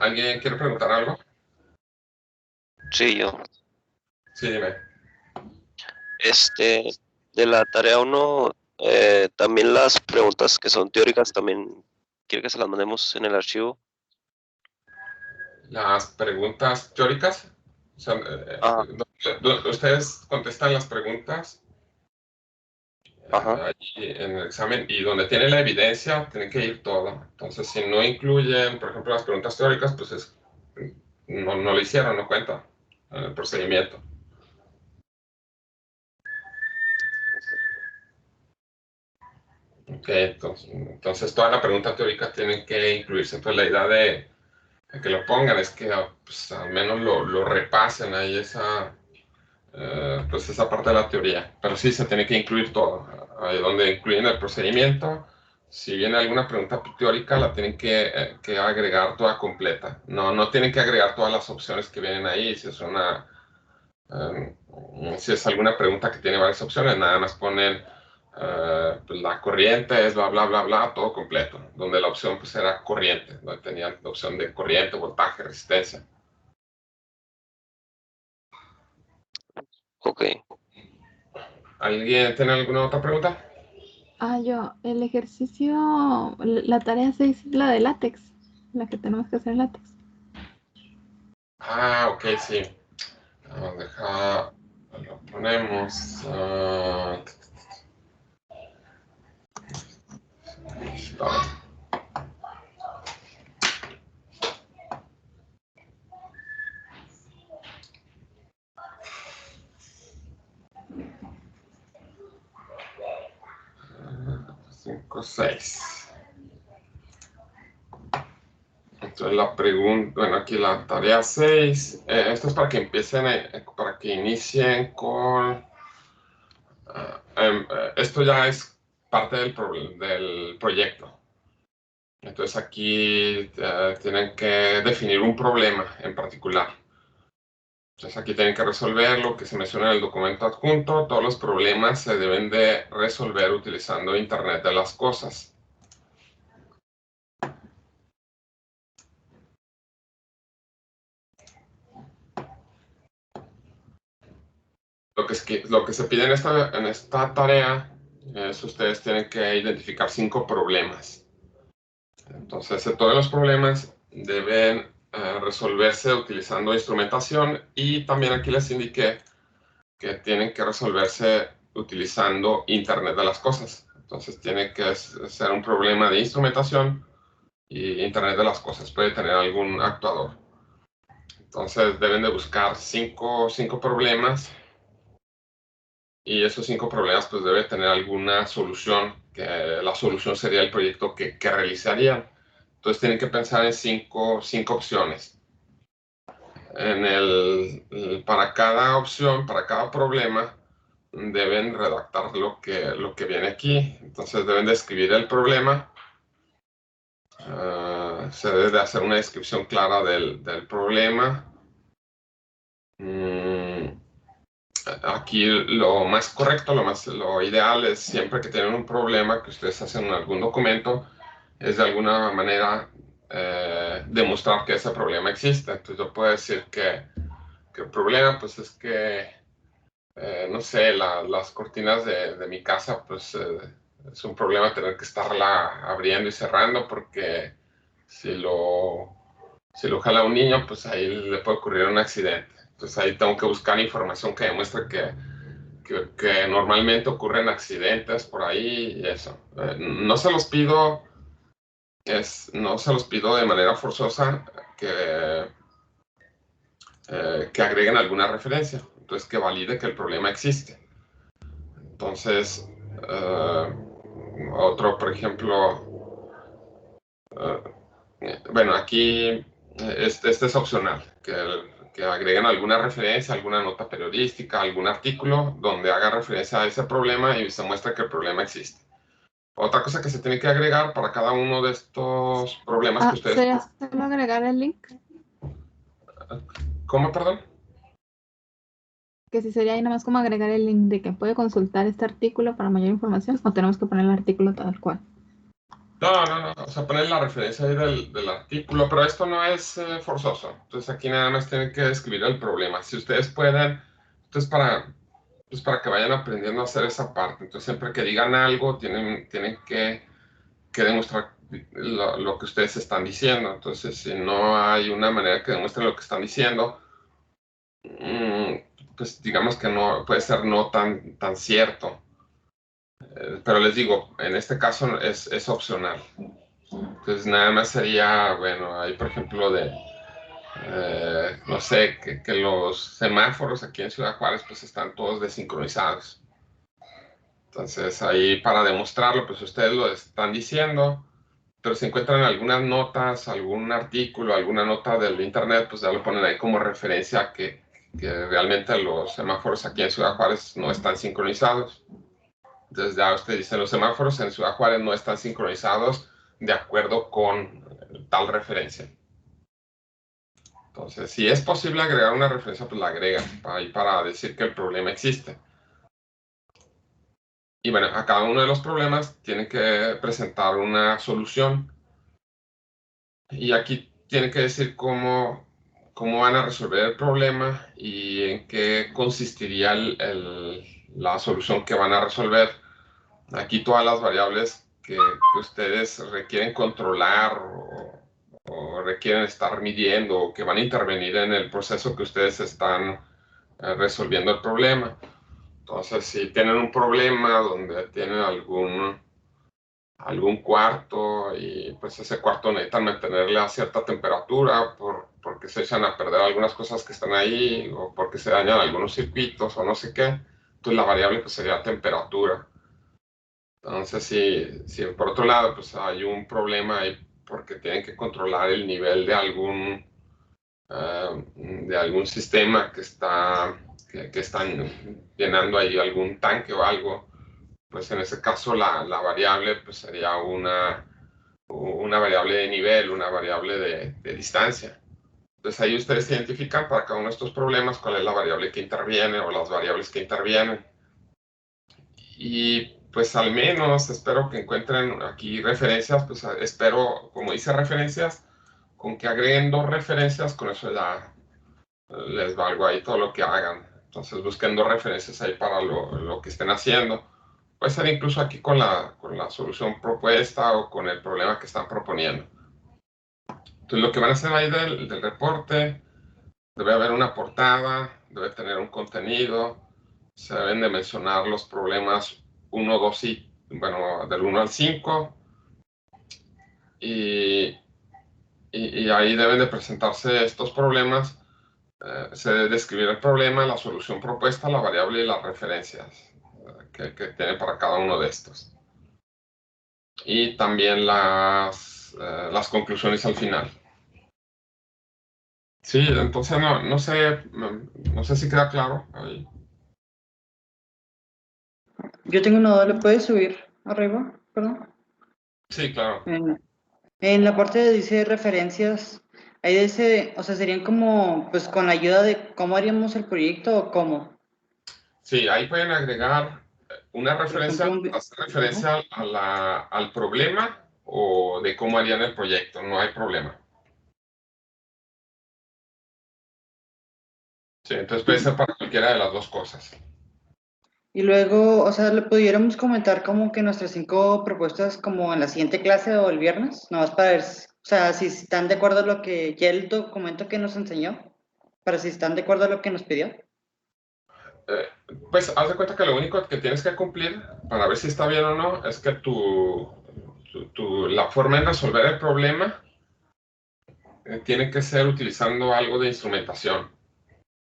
¿Alguien quiere preguntar algo? Sí, yo. Sí, dime. De la tarea 1, también las preguntas que son teóricas, también quiere que se las mandemos en el archivo. Las preguntas teóricas, o sea, Ah, ustedes contestan las preguntas ajá. allí en el examen y donde tiene la evidencia tiene que ir todo. Entonces, si no incluyen, por ejemplo, las preguntas teóricas, pues no lo hicieron, no cuenta en el procedimiento. Ok, entonces toda la pregunta teórica tiene que incluirse. Entonces, la idea de que lo pongan es que pues, al menos lo repasen ahí pues esa parte de la teoría. Pero sí se tiene que incluir todo. Ahí donde incluyen el procedimiento, si viene alguna pregunta teórica, la tienen que agregar toda completa. No tienen que agregar todas las opciones que vienen ahí. Si es alguna pregunta que tiene varias opciones, nada más ponen pues la corriente es bla, bla, bla, bla, todo completo. Donde la opción pues era corriente, donde tenían la opción de corriente, voltaje, resistencia. Ok. ¿Alguien tiene alguna otra pregunta? El ejercicio, la tarea 6 es la de látex, la que tenemos que hacer en látex. Ah, ok, sí. Lo ponemos. Está. 5, 6. Entonces la pregunta, bueno, aquí la tarea 6. Esto es para que empiecen, para que inicien con. Esto ya es parte del proyecto. Entonces aquí tienen que definir un problema en particular. Entonces aquí tienen que resolver lo que se menciona en el documento adjunto. Todos los problemas se deben de resolver utilizando Internet de las cosas. Lo que se pide en esta tarea es ustedes tienen que identificar 5 problemas. Entonces, todos los problemas deben resolverse utilizando instrumentación y también aquí les indiqué que tienen que resolverse utilizando Internet de las cosas. Entonces, tiene que ser un problema de instrumentación y Internet de las cosas. Puede tener algún actuador. Entonces, deben de buscar cinco problemas y esos 5 problemas pues debe tener alguna solución, que la solución sería el proyecto que realizarían. Entonces tienen que pensar en cinco opciones. Para cada opción, para cada problema, deben redactar lo que viene aquí. Entonces deben describir el problema. Se debe de hacer una descripción clara del problema. Aquí lo más correcto, lo ideal es siempre que tienen un problema que ustedes hacen en algún documento, es de alguna manera demostrar que ese problema existe. Entonces yo puedo decir que el problema pues es que, no sé, las cortinas de mi casa pues es un problema tener que estarla abriendo y cerrando porque si lo jala un niño pues ahí le puede ocurrir un accidente. Entonces ahí tengo que buscar información que demuestre que normalmente ocurren accidentes por ahí y eso. No se los pido de manera forzosa que agreguen alguna referencia, entonces que valide que el problema existe. Entonces, otro, por ejemplo, bueno, aquí este es opcional, que agreguen alguna referencia, alguna nota periodística, algún artículo donde haga referencia a ese problema y se muestre que el problema existe. Otra cosa que se tiene que agregar para cada uno de estos problemas que ustedes... ¿Sería solo agregar el link? ¿Cómo, perdón? Que si sería ahí nada más como agregar el link de que puede consultar este artículo para mayor información o tenemos que poner el artículo tal cual. No, o sea, poner la referencia ahí del artículo, pero esto no es forzoso. Entonces aquí nada más tienen que describir el problema. Si ustedes pueden, entonces pues para que vayan aprendiendo a hacer esa parte. Entonces siempre que digan algo, tienen que demostrar lo que ustedes están diciendo. Entonces si no hay una manera que demuestren lo que están diciendo, pues digamos que no puede ser no tan cierto. Pero les digo, en este caso es opcional. Entonces nada más sería, bueno, ahí por ejemplo no sé, que los semáforos aquí en Ciudad Juárez pues están todos desincronizados. Entonces ahí para demostrarlo, pues ustedes lo están diciendo, pero si encuentran algunas notas, algún artículo, alguna nota del internet, pues ya lo ponen ahí como referencia que realmente los semáforos aquí en Ciudad Juárez no están sincronizados. Entonces ya ustedes dicen, los semáforos en Ciudad Juárez no están sincronizados de acuerdo con tal referencia. Entonces, si es posible agregar una referencia, pues la agregan para decir que el problema existe. Y bueno, a cada uno de los problemas tienen que presentar una solución. Y aquí tienen que decir cómo van a resolver el problema y en qué consistiría la solución que van a resolver. Aquí todas las variables que ustedes requieren controlar o requieren estar midiendo o que van a intervenir en el proceso que ustedes están resolviendo el problema. Entonces, si tienen un problema donde tienen algún cuarto y pues ese cuarto necesitan mantenerle a cierta temperatura porque se echan a perder algunas cosas que están ahí o porque se dañan algunos circuitos o no sé qué, entonces la variable pues sería temperatura. Entonces, si por otro lado pues hay un problema ahí porque tienen que controlar el nivel de algún sistema que están llenando ahí algún tanque o algo, pues en ese caso la variable pues sería una variable de nivel, una variable de distancia. Entonces ahí ustedes identifican para cada uno de estos problemas cuál es la variable que interviene o las variables que intervienen. Y pues al menos espero que encuentren aquí referencias, pues espero, como dice referencias, con que agreguen 2 referencias, con eso ya les valgo ahí todo lo que hagan. Entonces busquen 2 referencias ahí para lo que estén haciendo. Puede ser incluso aquí con la solución propuesta o con el problema que están proponiendo. Entonces lo que van a hacer ahí del reporte, debe haber una portada, debe tener un contenido, se deben de mencionar los problemas 1, 2 y, bueno, del 1 al 5, y ahí deben de presentarse estos problemas. Se debe describir el problema, la solución propuesta, la variable y las referencias que tiene para cada uno de estos. Y también las conclusiones al final. Sí, entonces no sé si queda claro ahí. Yo tengo una duda, ¿le puedes subir arriba? Perdón. Sí, claro. En la parte de dice referencias, ahí dice, o sea, serían como, pues con la ayuda de cómo haríamos el proyecto o cómo. Sí, ahí pueden agregar una Por ejemplo, referencia, hacer referencia al problema o de cómo harían el proyecto, no hay problema. Sí, entonces puede ser para cualquiera de las 2 cosas. y luego, o sea, le pudiéramos comentar como que nuestras 5 propuestas como en la siguiente clase o el viernes, nomás para ver, o sea, si están de acuerdo a lo que ya el documento que nos enseñó, para si están de acuerdo a lo que nos pidió. Pues haz de cuenta que lo único que tienes que cumplir para ver si está bien o no es que la forma en resolver el problema tiene que ser utilizando algo de instrumentación.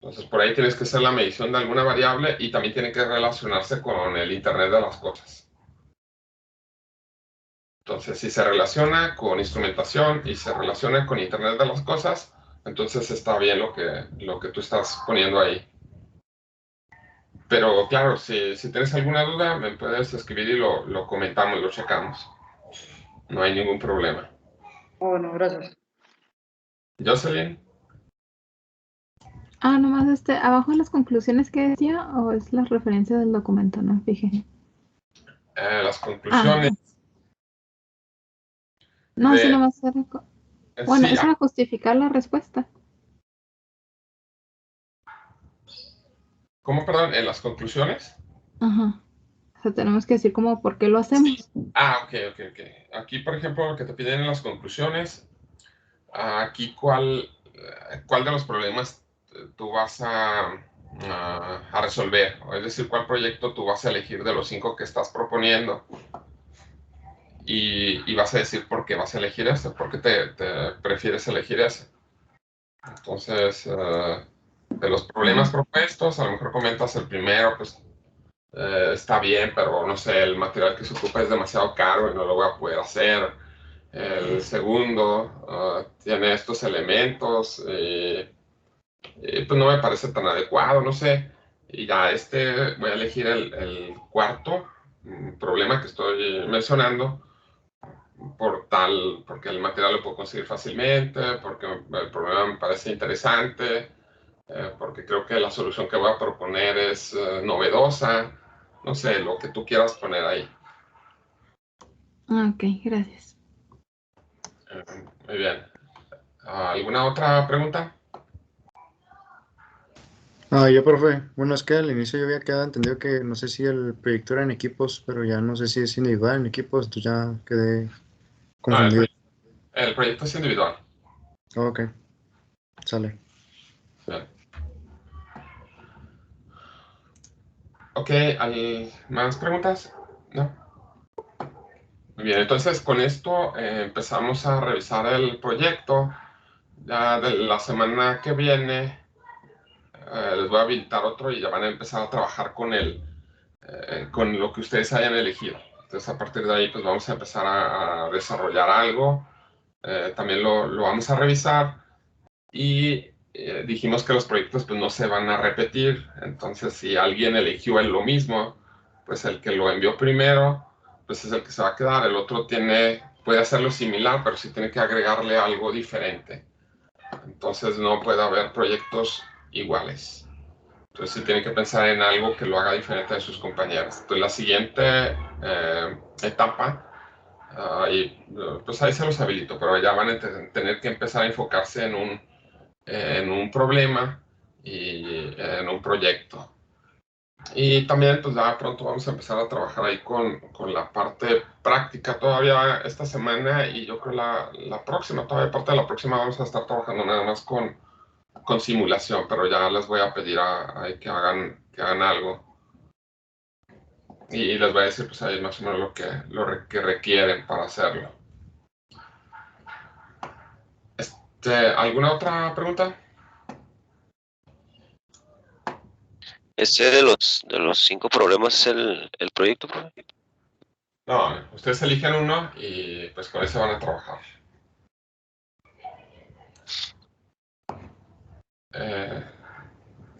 Entonces por ahí tienes que hacer la medición de alguna variable y también tiene que relacionarse con el Internet de las cosas. Entonces si se relaciona con instrumentación y se relaciona con Internet de las cosas, entonces está bien lo que tú estás poniendo ahí. Pero claro, si tienes alguna duda, me puedes escribir y lo comentamos, lo checamos. No hay ningún problema. Bueno, gracias. Jocelyn, Nomás abajo en las conclusiones que decía, o es las referencias del documento, no fijé. las conclusiones. No, de- eso no va a ser. Bueno, sí, es para justificar la respuesta. ¿cómo, perdón? ¿En las conclusiones? Ajá. O sea, tenemos que decir como por qué lo hacemos. Ok. Aquí, por ejemplo, lo que te piden en las conclusiones, aquí cuál de los problemas tú vas a resolver, o es decir, cuál proyecto tú vas a elegir de los 5 que estás proponiendo y vas a decir por qué vas a elegir ese, por qué te prefieres elegir ese. Entonces, de los problemas propuestos, a lo mejor comentas el primero, pues está bien, pero no sé, el material que se ocupa es demasiado caro y no lo voy a poder hacer. El segundo tiene estos elementos y pues no me parece tan adecuado, no sé. Y ya voy a elegir el cuarto problema que estoy mencionando porque el material lo puedo conseguir fácilmente, porque el problema me parece interesante, porque creo que la solución que voy a proponer es novedosa, no sé, lo que tú quieras poner ahí. Ok, gracias. Muy bien. ¿Alguna otra pregunta? Yo, profe, bueno, es que al inicio yo había quedado entendido que no sé si el proyecto era en equipos, pero ya no sé si es individual en equipos, entonces ya quedé No, confundido. el proyecto es individual. Ok, sale. Bien. Ok, ¿más preguntas? No. Muy bien, entonces con esto empezamos a revisar el proyecto. Ya de la semana que viene les voy a habilitar otro y ya van a empezar a trabajar con lo que ustedes hayan elegido. Entonces a partir de ahí pues vamos a empezar a desarrollar algo. También lo vamos a revisar y dijimos que los proyectos pues no se van a repetir. Entonces si alguien eligió lo mismo, pues el que lo envió primero pues es el que se va a quedar. El otro puede hacerlo similar, pero sí tiene que agregarle algo diferente. Entonces no puede haber proyectos iguales. Entonces sí tiene que pensar en algo que lo haga diferente de sus compañeros. Entonces la siguiente etapa, pues ahí se los habilito, pero ya van a tener que empezar a enfocarse en un problema y en un proyecto. Y también pues ya pronto vamos a empezar a trabajar ahí con la parte práctica todavía esta semana y yo creo la próxima, todavía parte de la próxima vamos a estar trabajando nada más con simulación, pero ya les voy a pedir que hagan algo. Y les voy a decir pues ahí más o menos lo que requieren para hacerlo. ¿Alguna otra pregunta? ¿Ese de los 5 problemas es el proyecto, profe? No, ustedes eligen uno y pues con ese van a trabajar.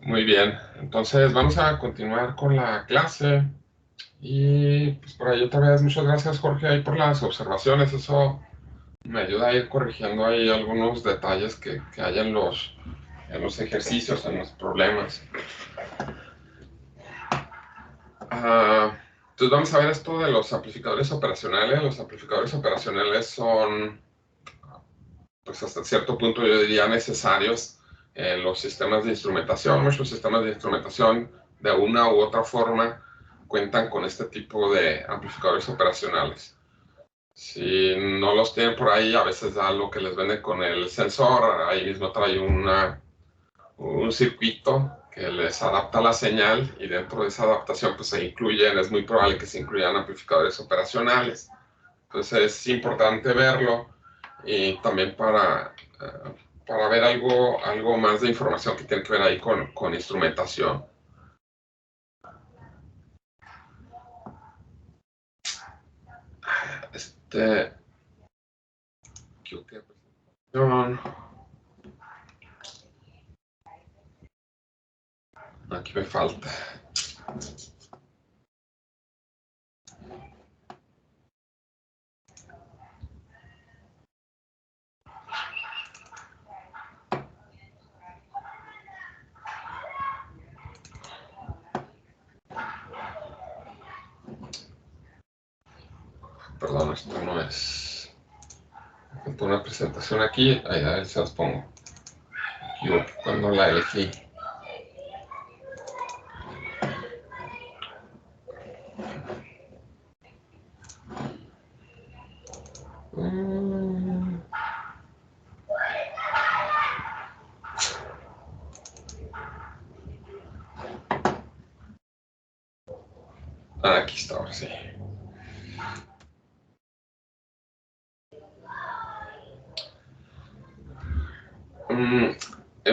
Muy bien, entonces vamos a continuar con la clase y pues por ahí otra vez muchas gracias Jorge ahí por las observaciones, eso me ayuda a ir corrigiendo ahí algunos detalles que hay en los ejercicios, en los problemas. Entonces vamos a ver esto de los amplificadores operacionales. Los amplificadores operacionales son, pues hasta cierto punto yo diría, necesarios en los sistemas de instrumentación. Muchos sistemas de instrumentación de una u otra forma cuentan con este tipo de amplificadores operacionales. Si no los tienen por ahí, a veces da lo que les venden con el sensor, ahí mismo trae un circuito que les adapta la señal y dentro de esa adaptación pues es muy probable que se incluyan amplificadores operacionales. Entonces es importante verlo y también para ver algo más de información que tiene que ver ahí con instrumentación. Creo que aquí me falta. Perdón, esto no es. falta una presentación aquí, ahí se las pongo. Yo cuando la elegí. Aquí está, ahora sí.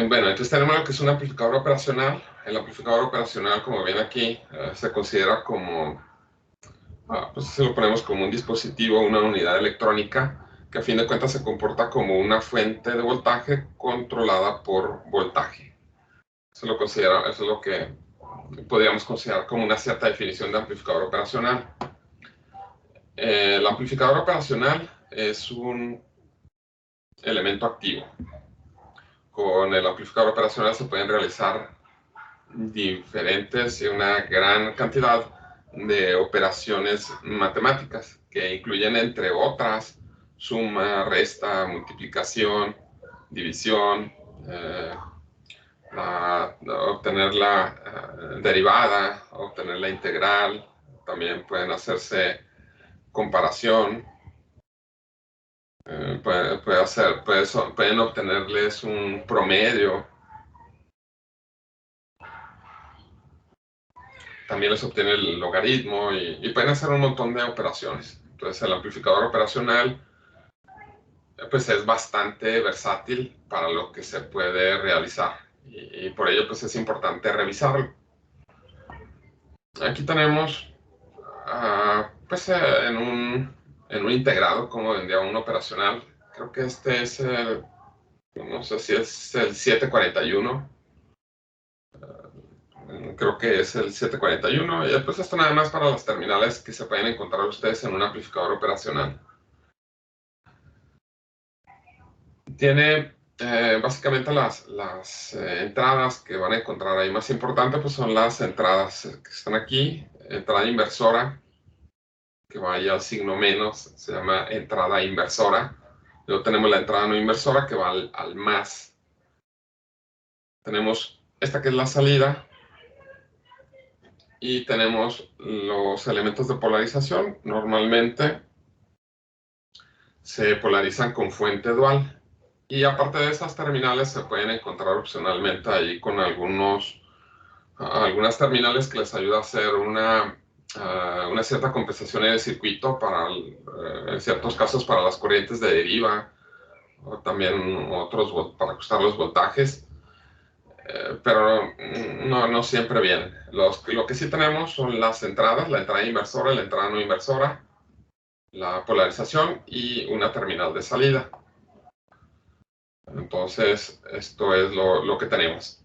Bueno, entonces tenemos lo que es un amplificador operacional. El amplificador operacional, como ven aquí, se considera como, pues se lo ponemos como un dispositivo, una unidad electrónica, que a fin de cuentas se comporta como una fuente de voltaje controlada por voltaje. Eso es lo que podríamos considerar como una cierta definición de amplificador operacional. El amplificador operacional es un elemento activo. Con el amplificador operacional se pueden realizar diferentes y una gran cantidad de operaciones matemáticas que incluyen, entre otras, suma, resta, multiplicación, división, obtener la derivada, obtener la integral. También pueden hacerse comparación. Pueden obtenerles un promedio. También les obtiene el logaritmo y pueden hacer un montón de operaciones. Entonces el amplificador operacional pues es bastante versátil para lo que se puede realizar y por ello pues es importante revisarlo. Aquí tenemos pues en un integrado como vendría un operacional. Creo que este es no sé si es el 741. Creo que es el 741. Y pues esto nada más para las terminales que se pueden encontrar ustedes en un amplificador operacional. Tiene básicamente las entradas que van a encontrar ahí más importantes, pues son las entradas que están aquí. Entrada inversora, que vaya al signo menos, se llama entrada inversora. Luego tenemos la entrada no inversora, que va al más. Tenemos esta que es la salida. Y tenemos los elementos de polarización. Normalmente se polarizan con fuente dual. Y aparte de esas terminales se pueden encontrar opcionalmente ahí con algunas terminales que les ayuda a hacer una cierta compensación en el circuito para, en ciertos casos, para las corrientes de deriva, o también otros para ajustar los voltajes. Pero no siempre vienen. Lo que sí tenemos son las entradas, la entrada inversora, la entrada no inversora, la polarización y una terminal de salida. Entonces, esto es lo que tenemos.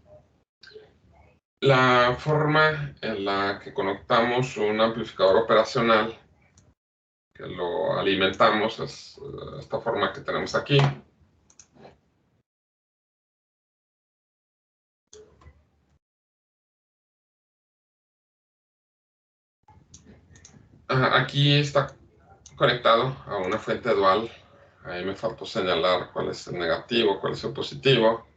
La forma en la que conectamos un amplificador operacional, que lo alimentamos, es esta forma que tenemos aquí. Aquí está conectado a una fuente dual. Ahí me faltó señalar cuál es el negativo, cuál es el positivo.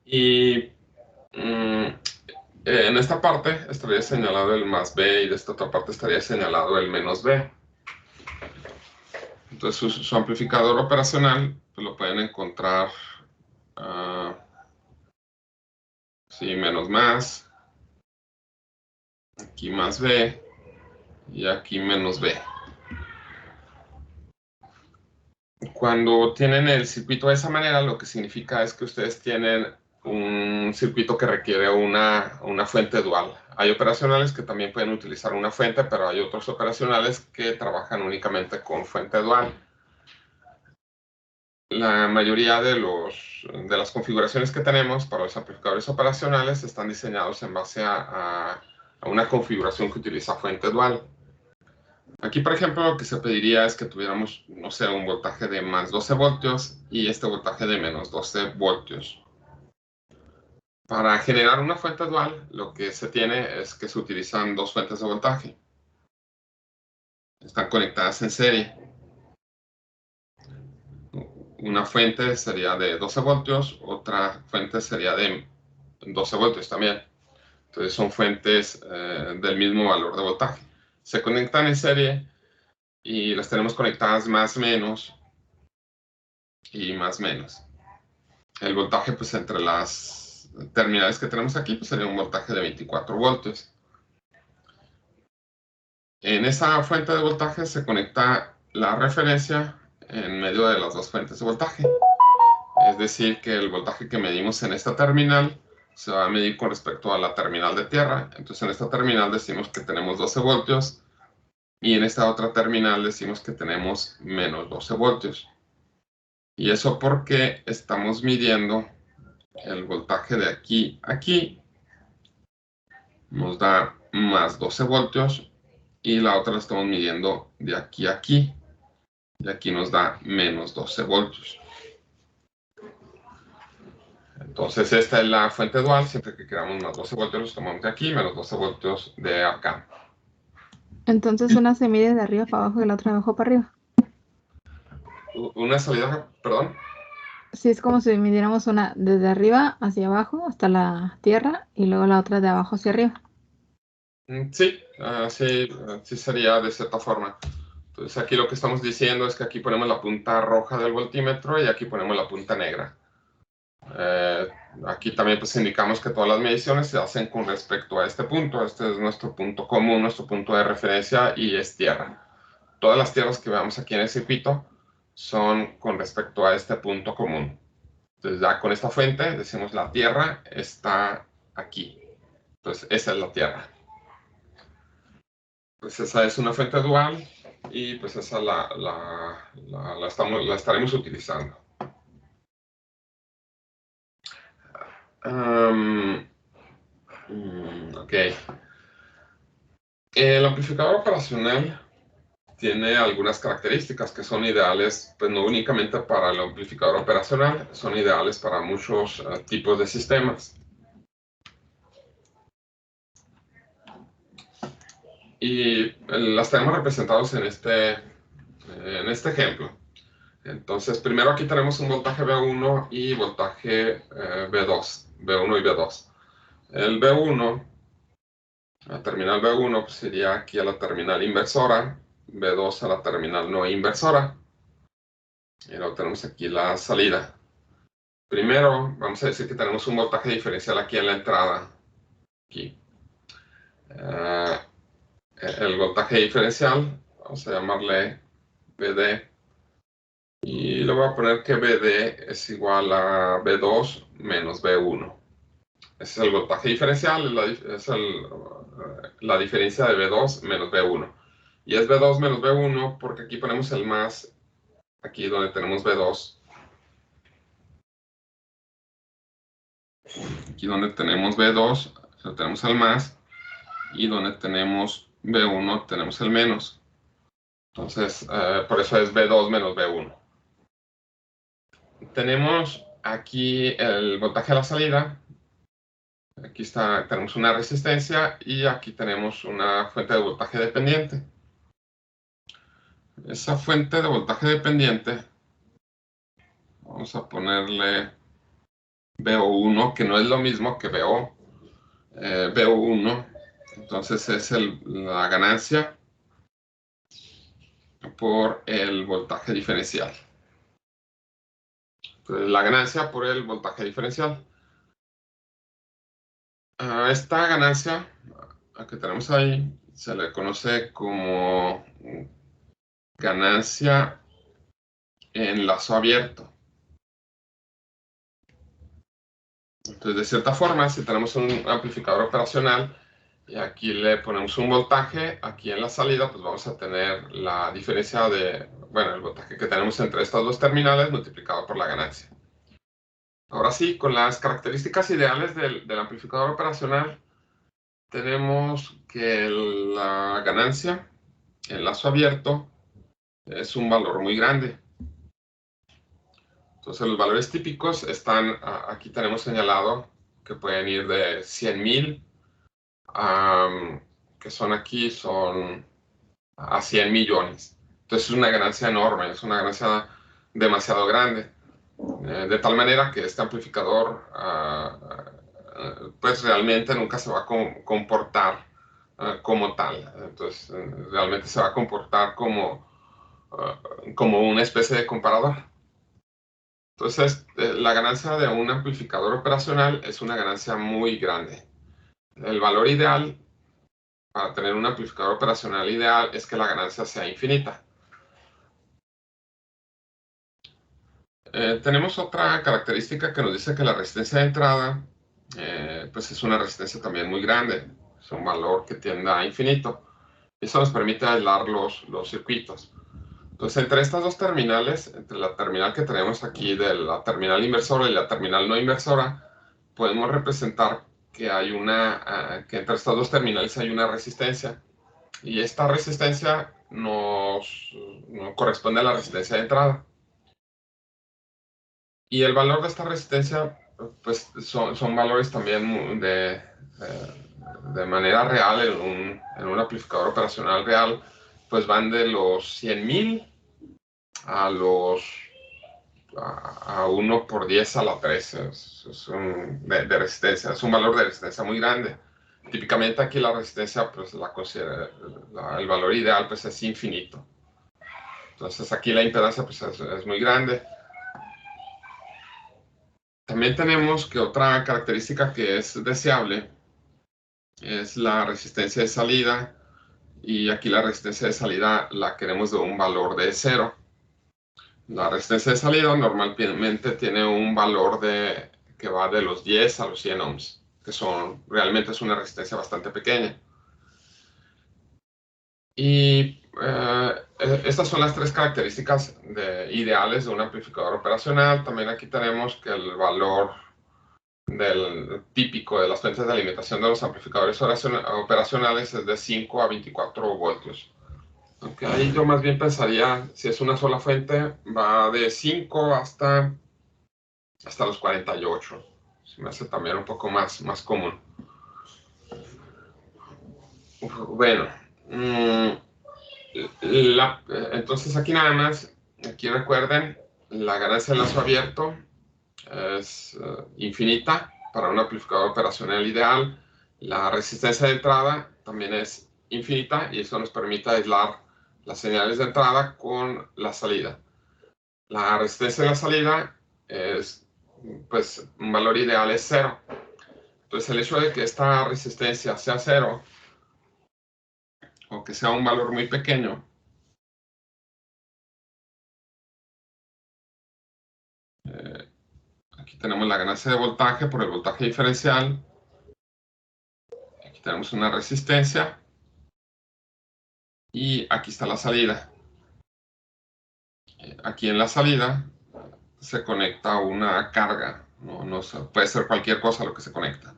Y en esta parte estaría señalado el más B y de esta otra parte estaría señalado el menos B. Entonces su amplificador operacional pues lo pueden encontrar sí, menos más, aquí más B y aquí menos B. Cuando tienen el circuito de esa manera, lo que significa es que ustedes tienen un circuito que requiere una fuente dual. Hay operacionales que también pueden utilizar una fuente, pero hay otros operacionales que trabajan únicamente con fuente dual. La mayoría de las configuraciones que tenemos para los amplificadores operacionales están diseñados en base a una configuración que utiliza fuente dual. Aquí, por ejemplo, lo que se pediría es que tuviéramos, no sé, un voltaje de más 12 voltios y este voltaje de menos 12 voltios. Para generar una fuente dual, lo que se tiene es que se utilizan dos fuentes de voltaje. están conectadas en serie. Una fuente sería de 12 voltios, otra fuente sería de 12 voltios también. Entonces son fuentes del mismo valor de voltaje. Se conectan en serie y las tenemos conectadas más menos y más menos. El voltaje, pues entre las terminales que tenemos aquí, pues sería un voltaje de 24 voltios. En esa fuente de voltaje se conecta la referencia en medio de las dos fuentes de voltaje. Es decir, que el voltaje que medimos en esta terminal se va a medir con respecto a la terminal de tierra. Entonces en esta terminal decimos que tenemos 12 voltios y en esta otra terminal decimos que tenemos menos 12 voltios. Y eso porque estamos midiendo el voltaje de aquí a aquí, nos da más 12 voltios, y la otra la estamos midiendo de aquí a aquí, y aquí nos da menos 12 voltios. Entonces esta es la fuente dual. Siempre que queramos más 12 voltios los tomamos de aquí, menos 12 voltios de acá. Entonces una se mide de arriba para abajo y la otra de abajo para arriba. Una salida, perdón. Sí, es como si midiéramos una desde arriba hacia abajo hasta la tierra y luego la otra de abajo hacia arriba. Sí, sí sería de cierta forma. Entonces aquí lo que estamos diciendo es que aquí ponemos la punta roja del voltímetro y aquí ponemos la punta negra. Aquí también pues indicamos que todas las mediciones se hacen con respecto a este punto. Este es nuestro punto común, nuestro punto de referencia, y es tierra. Todas las tierras que veamos aquí en el circuito son con respecto a este punto común. Entonces ya con esta fuente decimos la tierra está aquí. Entonces esa es la tierra. Pues esa es una fuente dual y pues esa la estaremos utilizando. Ok. El amplificador operacional tiene algunas características que son ideales, pues no únicamente para el amplificador operacional, son ideales para muchos tipos de sistemas. Y las tenemos representados en este ejemplo. Entonces, primero aquí tenemos un voltaje V1 y voltaje V2, V1 y V2. El V1, la terminal V1, pues sería aquí a la terminal inversora, V2 a la terminal no inversora. Y luego tenemos aquí la salida. Primero, vamos a decir que tenemos un voltaje diferencial aquí en la entrada. Aquí. El voltaje diferencial, vamos a llamarle VD. Y le voy a poner que VD es igual a V2 menos V1. Ese es el voltaje diferencial, es la diferencia de V2 menos V1. Y es V2 menos V1 porque aquí ponemos el más, aquí donde tenemos V2. Aquí donde tenemos V2, tenemos el más, y donde tenemos V1 tenemos el menos. Entonces, por eso es V2 menos V1. Tenemos aquí el voltaje a la salida. Aquí tenemos una resistencia y aquí tenemos una fuente de voltaje dependiente. Esa fuente de voltaje dependiente, vamos a ponerle VO1, que no es lo mismo que VO. VO1, entonces es la ganancia por el voltaje diferencial. Entonces, la ganancia por el voltaje diferencial. Esta ganancia que tenemos ahí se le conoce como ganancia en lazo abierto. Entonces, de cierta forma, si tenemos un amplificador operacional y aquí le ponemos un voltaje, aquí en la salida, pues vamos a tener la diferencia de, bueno, el voltaje que tenemos entre estas dos terminales multiplicado por la ganancia. Ahora sí, con las características ideales del amplificador operacional, tenemos que la ganancia en lazo abierto es un valor muy grande. Entonces los valores típicos están, aquí tenemos señalado que pueden ir de 100,000, que son aquí, son a 100 millones. Entonces es una ganancia enorme, es una ganancia demasiado grande. De tal manera que este amplificador pues realmente nunca se va a comportar como tal. Entonces realmente se va a comportar como una especie de comparador. Entonces la ganancia de un amplificador operacional es una ganancia muy grande. El valor ideal para tener un amplificador operacional ideal es que la ganancia sea infinita. Tenemos otra característica que nos dice que la resistencia de entrada pues es una resistencia también muy grande, es un valor que tiende a infinito. Eso nos permite aislar los circuitos. Entonces, entre estas dos terminales, entre la terminal que tenemos aquí de la terminal inversora y la terminal no inversora, podemos representar que hay que entre estas dos terminales hay una resistencia. Y esta resistencia nos corresponde a la resistencia de entrada. Y el valor de esta resistencia, pues son valores también de manera real en un amplificador operacional real, pues van de los 100,000 a 1 por 10 a la 13 de resistencia. Es un valor de resistencia muy grande. Típicamente aquí la resistencia, pues el valor ideal pues es infinito. Entonces aquí la impedancia pues es muy grande. También tenemos que otra característica que es deseable es la resistencia de salida, y aquí la resistencia de salida la queremos de un valor de 0. La resistencia de salida normalmente tiene un valor que va de los 10 a los 100 ohms, que realmente es una resistencia bastante pequeña. Y estas son las tres características ideales de un amplificador operacional. También aquí tenemos que el valor típico de las fuentes de alimentación de los amplificadores operacionales es de 5 a 24 voltios. Aunque ahí yo más bien pensaría, si es una sola fuente, va de 5 hasta los 48. Se me hace también un poco más común. Bueno, entonces aquí nada más, aquí recuerden, la ganancia de lazo abierto es infinita para un amplificador operacional ideal. La resistencia de entrada también es infinita y eso nos permite aislar las señales de entrada con la salida. La resistencia de la salida es, pues, un valor ideal es 0. Entonces el hecho de que esta resistencia sea 0 o que sea un valor muy pequeño, aquí tenemos la ganancia de voltaje por el voltaje diferencial. Aquí tenemos una resistencia. Y aquí está la salida. Aquí en la salida se conecta una carga. Puede ser cualquier cosa lo que se conecta.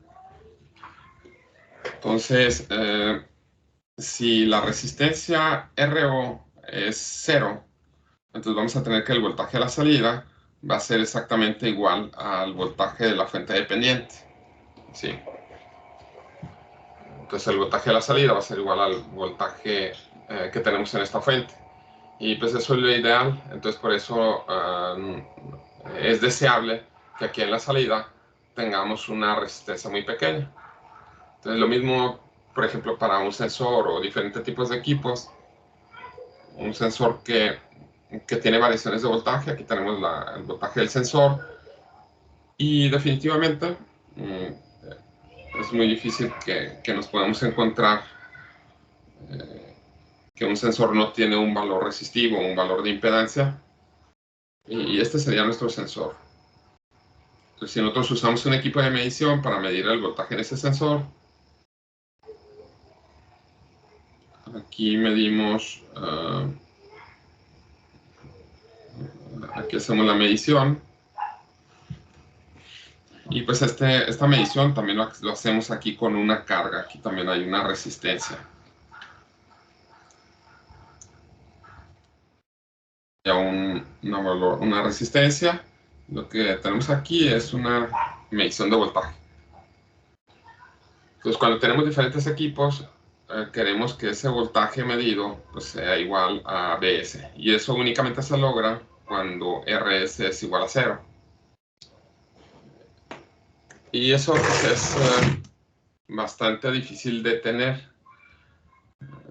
Entonces, si la resistencia RO es 0, entonces vamos a tener que el voltaje a la salida va a ser exactamente igual al voltaje de la fuente dependiente. ¿Sí? Entonces el voltaje a la salida va a ser igual al voltaje que tenemos en esta fuente. Y pues eso es lo ideal. Entonces por eso es deseable que aquí en la salida tengamos una resistencia muy pequeña. Entonces lo mismo, por ejemplo, para un sensor o diferentes tipos de equipos. Un sensor que tiene variaciones de voltaje. Aquí tenemos el voltaje del sensor. Y definitivamente es muy difícil que nos podamos encontrar que un sensor no tiene un valor resistivo, un valor de impedancia. Y este sería nuestro sensor. Entonces, si nosotros usamos un equipo de medición para medir el voltaje en ese sensor, aquí medimos, aquí hacemos la medición. Y pues esta medición también lo hacemos aquí con una carga. Aquí también hay una resistencia. Ya una resistencia. Lo que tenemos aquí es una medición de voltaje. Entonces, cuando tenemos diferentes equipos, queremos que ese voltaje medido pues, sea igual a Vs. Y eso únicamente se logra cuando Rs es igual a 0. Y eso pues, es bastante difícil de tener.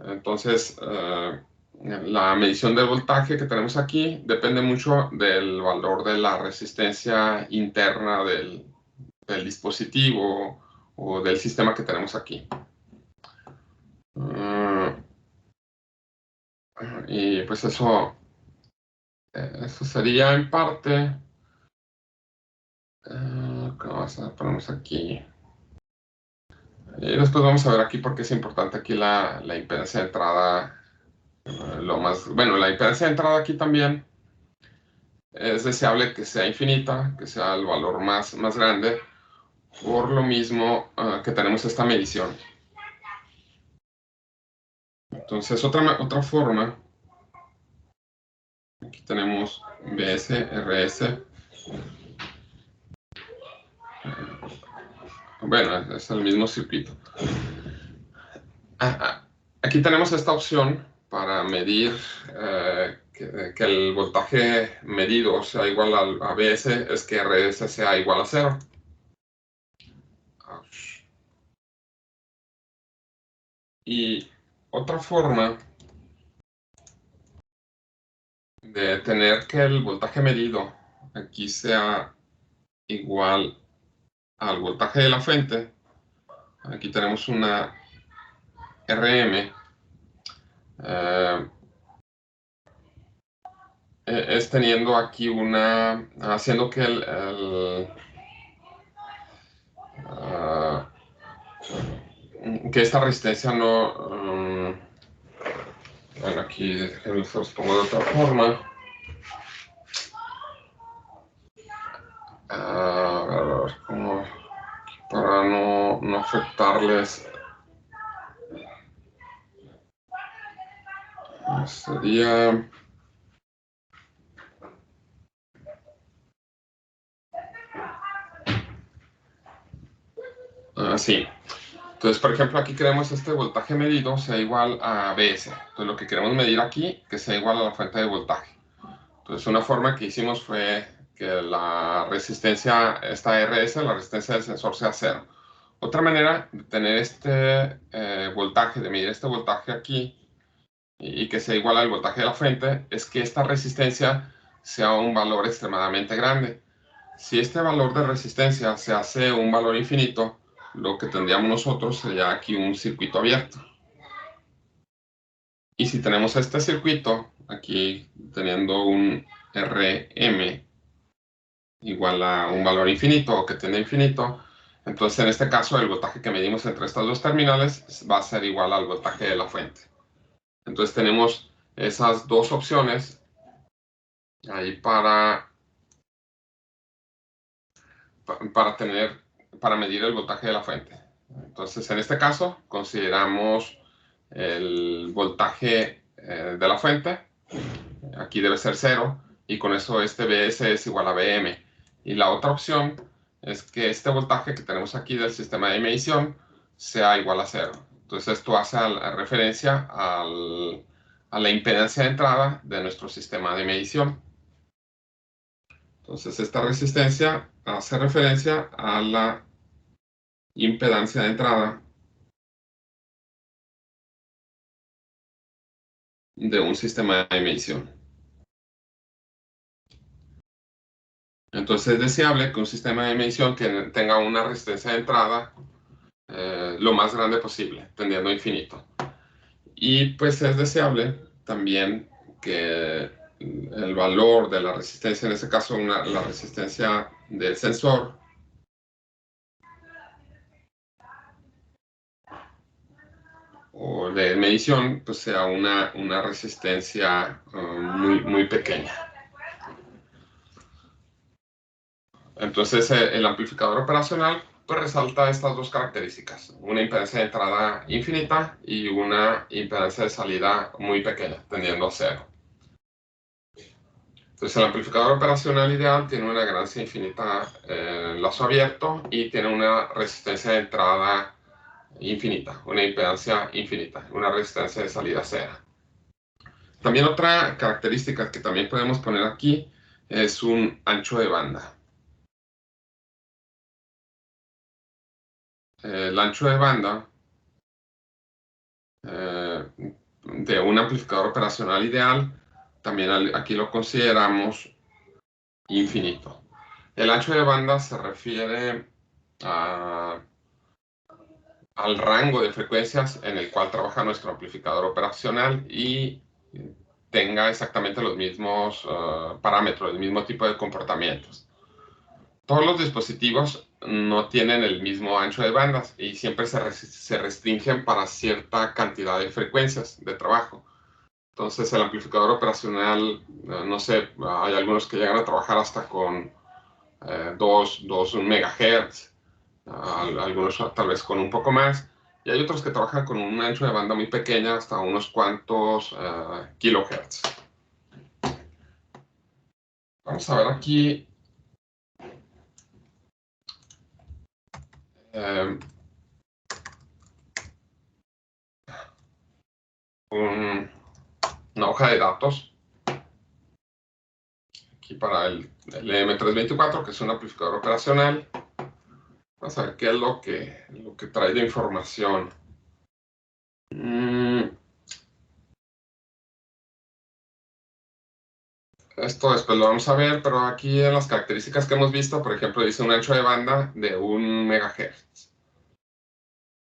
Entonces, la medición del voltaje que tenemos aquí depende mucho del valor de la resistencia interna del dispositivo o del sistema que tenemos aquí. Y pues eso sería en parte. ¿Qué vamos a ponernos aquí? Y después vamos a ver aquí por qué es importante aquí la impedancia de entrada. La impedancia de entrada aquí también es deseable que sea infinita, que sea el valor más grande, por lo mismo que tenemos esta medición. Entonces, otra forma, aquí tenemos Vs, Rs. Bueno, es el mismo circuito. Aquí tenemos esta opción para medir que el voltaje medido sea igual a Vs, es que Rs sea igual a 0. Y otra forma de tener que el voltaje medido aquí sea igual al voltaje de la fuente, aquí tenemos una RM, es teniendo aquí haciendo que que esta resistencia no, bueno, aquí se los pongo de otra forma. A ver, como para no afectarles. Sería... sí. Entonces, por ejemplo, aquí queremos este voltaje medido sea igual a Vs. Entonces, lo que queremos medir aquí, que sea igual a la fuente de voltaje. Entonces, una forma que hicimos fue que la resistencia, esta Rs, la resistencia del sensor sea 0. Otra manera de tener este voltaje, de medir este voltaje aquí, y que sea igual al voltaje de la fuente, es que esta resistencia sea un valor extremadamente grande. Si este valor de resistencia se hace un valor infinito, lo que tendríamos nosotros sería aquí un circuito abierto. Y si tenemos este circuito, aquí teniendo un Rm igual a un valor infinito o que tiende a infinito, entonces en este caso el voltaje que medimos entre estas dos terminales va a ser igual al voltaje de la fuente. Entonces tenemos esas dos opciones ahí para medir el voltaje de la fuente. Entonces, en este caso, consideramos el voltaje de la fuente. Aquí debe ser 0, y con eso este Vs es igual a Vm. Y la otra opción es que este voltaje que tenemos aquí del sistema de medición sea igual a 0. Entonces, esto hace referencia a la impedancia de entrada de nuestro sistema de medición. Entonces, esta resistencia hace referencia a la impedancia de entrada de un sistema de medición. Entonces, es deseable que un sistema de medición tenga una resistencia de entrada lo más grande posible, tendiendo a infinito. Y pues es deseable también que el valor de la resistencia, en este caso la resistencia del sensor, o de medición, pues sea una resistencia muy pequeña. Entonces el amplificador operacional pues resalta estas dos características: una impedancia de entrada infinita y una impedancia de salida muy pequeña, tendiendo a 0. Entonces el amplificador operacional ideal tiene una ganancia infinita en lazo abierto y tiene una resistencia de entrada infinita, una impedancia infinita, una resistencia de salida cero. También otra característica que también podemos poner aquí es un ancho de banda. El ancho de banda de un amplificador operacional ideal, también aquí lo consideramos infinito. El ancho de banda se refiere al rango de frecuencias en el cual trabaja nuestro amplificador operacional y tenga exactamente los mismos parámetros, el mismo tipo de comportamientos. Todos los dispositivos no tienen el mismo ancho de bandas y siempre se restringen para cierta cantidad de frecuencias de trabajo. Entonces el amplificador operacional, no sé, hay algunos que llegan a trabajar hasta con 2 MHz, algunos tal vez con un poco más, y hay otros que trabajan con un ancho de banda muy pequeña, hasta unos cuantos kilohertz. Vamos a ver aquí una hoja de datos aquí para el M324, que es un amplificador operacional. Vamos a ver qué es lo que trae de información. Esto después lo vamos a ver, pero aquí en las características que hemos visto, por ejemplo, dice un ancho de banda de 1 MHz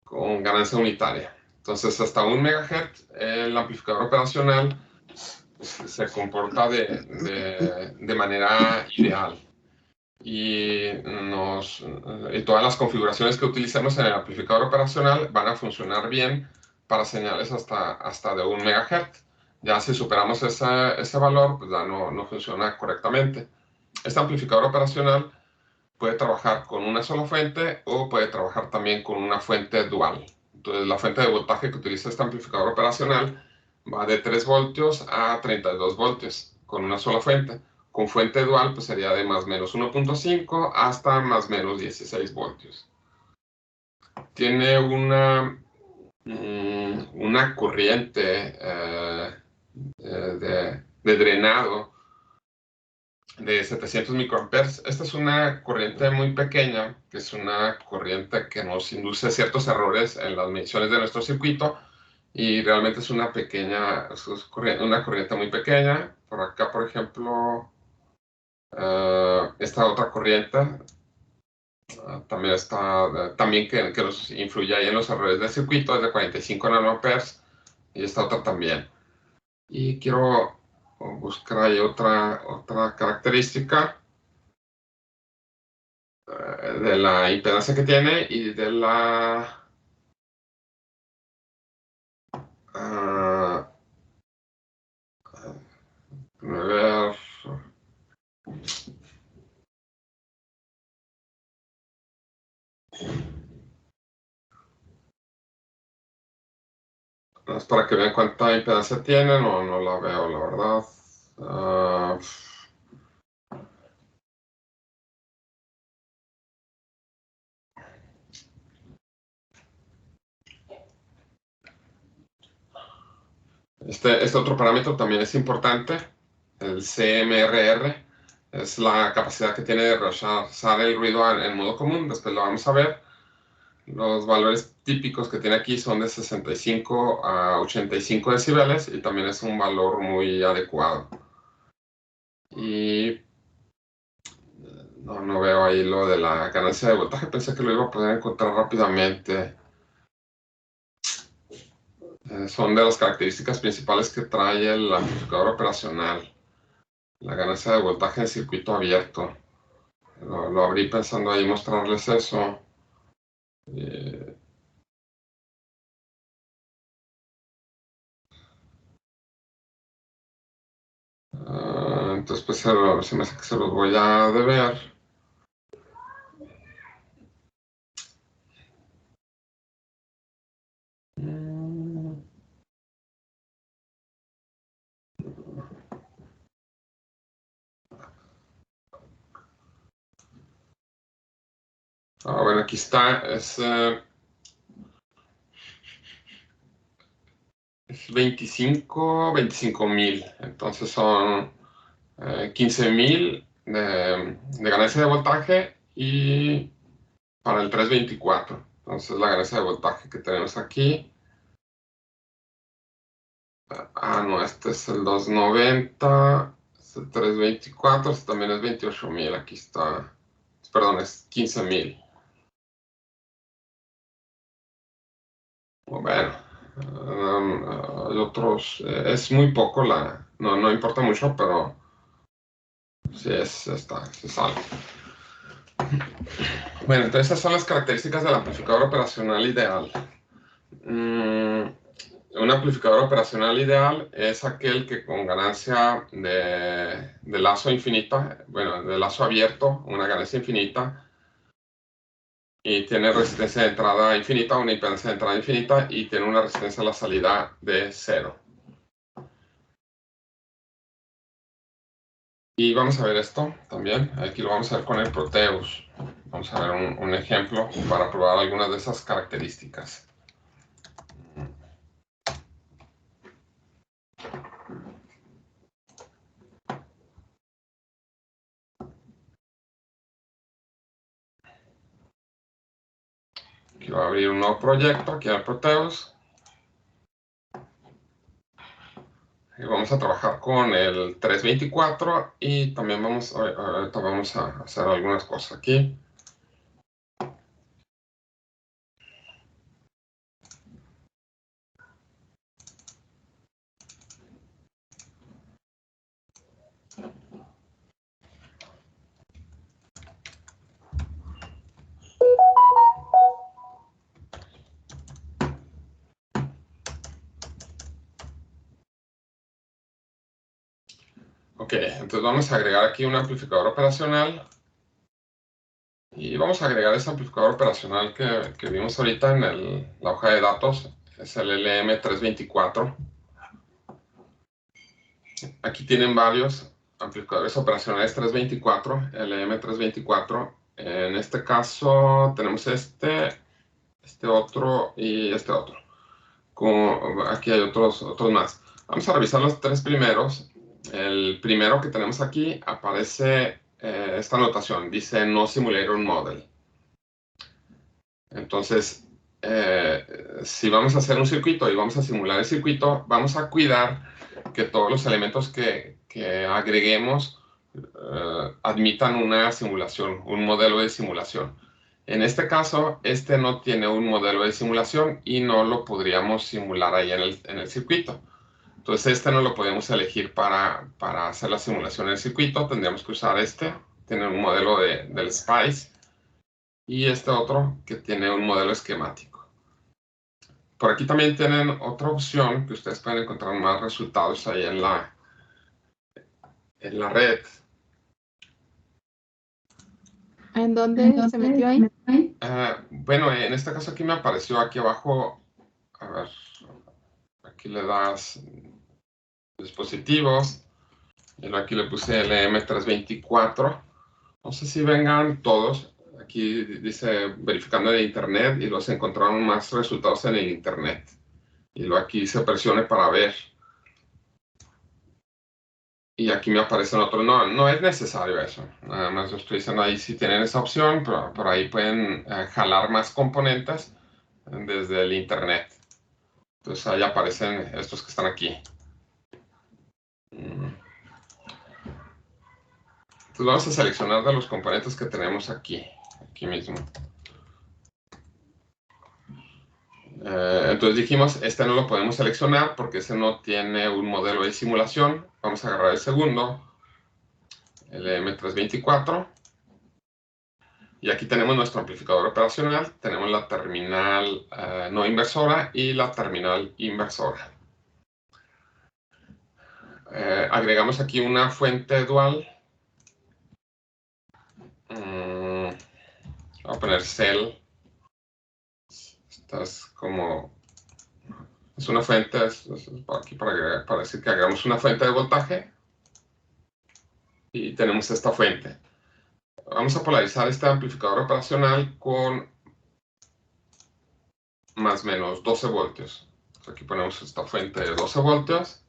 con ganancia unitaria. Entonces, hasta 1 MHz, el amplificador operacional se comporta de manera ideal. Y todas las configuraciones que utilicemos en el amplificador operacional van a funcionar bien para señales hasta de 1 MHz. Ya si superamos ese valor, pues ya no funciona correctamente. Este amplificador operacional puede trabajar con una sola fuente o puede trabajar también con una fuente dual. Entonces, la fuente de voltaje que utiliza este amplificador operacional va de 3 voltios a 32 voltios con una sola fuente. Con fuente dual, pues sería de más o menos 1.5 hasta más o menos 16 voltios. Tiene una corriente de drenado de 700 microamperes. Esta es una corriente muy pequeña, que es una corriente que nos induce ciertos errores en las mediciones de nuestro circuito, y realmente es una corriente muy pequeña. Por acá, por ejemplo, esta otra corriente también que nos influye ahí en los errores del circuito, es de 45 nanoamperes, y esta otra también. Y quiero buscar ahí otra característica de la impedancia que tiene y de la a ver, es para que vean cuánta impedancia tiene. No la veo, la verdad. Este otro parámetro también es importante, el CMRR, es la capacidad que tiene de rechazar el ruido en modo común. Después lo vamos a ver. Los valores típicos que tiene aquí son de 65 a 85 decibeles, y también es un valor muy adecuado. Y no veo ahí lo de la ganancia de voltaje, pensé que lo iba a poder encontrar rápidamente. Son de las características principales que trae el amplificador operacional. La ganancia de voltaje en circuito abierto. Lo abrí pensando ahí mostrarles eso. Entonces, pues se me hace que se los voy a deber. Bueno, aquí está. es 25,000. Entonces son 15,000 de ganancia de voltaje y para el 324. Entonces la ganancia de voltaje que tenemos aquí. No, este es el 290, es el 324, este también es 28,000. Aquí está, perdón, es 15,000. Bueno, hay otros, es muy poco, no importa mucho, pero sí es algo. Bueno, entonces esas son las características del amplificador operacional ideal. Un amplificador operacional ideal es aquel que con ganancia de lazo infinita, bueno, de lazo abierto, una ganancia infinita, y tiene resistencia de entrada infinita, una impedancia de entrada infinita, y tiene una resistencia a la salida de 0. Y vamos a ver esto también. Aquí lo vamos a ver con el Proteus. Vamos a ver un ejemplo para probar algunas de esas características. Aquí voy a abrir un nuevo proyecto, aquí en el Proteus. Y vamos a trabajar con el 324 y también ahorita vamos a hacer algunas cosas aquí. Ok, entonces vamos a agregar aquí un amplificador operacional. Y vamos a agregar ese amplificador operacional que vimos ahorita en la hoja de datos. Es el LM324. Aquí tienen varios amplificadores operacionales 324, LM324. En este caso tenemos este otro y este otro. Aquí hay otros más. Vamos a revisar los tres primeros. El primero que tenemos aquí aparece esta anotación. Dice no simulator model. Entonces, si vamos a hacer un circuito y vamos a simular el circuito, vamos a cuidar que todos los elementos que agreguemos admitan una simulación, un modelo de simulación. En este caso, este no tiene un modelo de simulación y no lo podríamos simular ahí en el circuito. Entonces, este no lo podemos elegir para hacer la simulación en el circuito. Tendríamos que usar este. Tiene un modelo del SPICE. Y este otro que tiene un modelo esquemático. Por aquí también tienen otra opción que ustedes pueden encontrar más resultados ahí en la red. ¿En dónde se metió ahí? Bueno, en este caso aquí me apareció aquí abajo. A ver, aquí le das dispositivos. Y aquí le puse LM324. No sé si vengan todos. Aquí dice verificando en el internet y los encontraron más resultados en el internet. Y luego aquí se presione para ver. Y aquí me aparecen otros. No es necesario eso. Nada más yo estoy diciendo ahí si tienen esa opción, pero por ahí pueden jalar más componentes desde el internet. Entonces ahí aparecen estos que están aquí. Entonces vamos a seleccionar de los componentes que tenemos aquí mismo. Entonces dijimos, este no lo podemos seleccionar porque ese no tiene un modelo de simulación. Vamos a agarrar el segundo, el M324. Y aquí tenemos nuestro amplificador operacional. Tenemos la terminal no inversora y la terminal inversora. Agregamos aquí una fuente dual. Voy a poner cell. Esta es como... Es una fuente, aquí para decir que agregamos una fuente de voltaje. Y tenemos esta fuente. Vamos a polarizar este amplificador operacional con más o menos 12 voltios. Aquí ponemos esta fuente de 12 voltios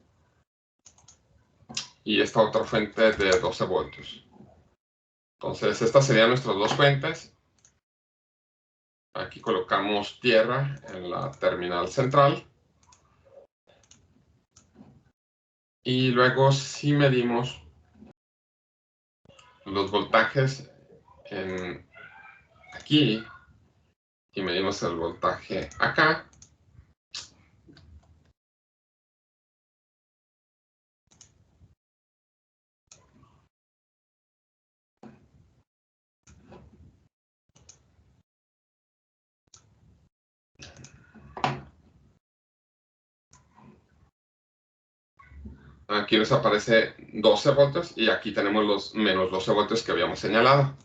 y esta otra fuente de 12 voltios. Entonces, estas serían nuestras dos fuentes. Aquí colocamos tierra en la terminal central. Y luego, si medimos los voltajes aquí y medimos el voltaje acá, aquí nos aparece 12 voltios y aquí tenemos los menos 12 voltios que habíamos señalado.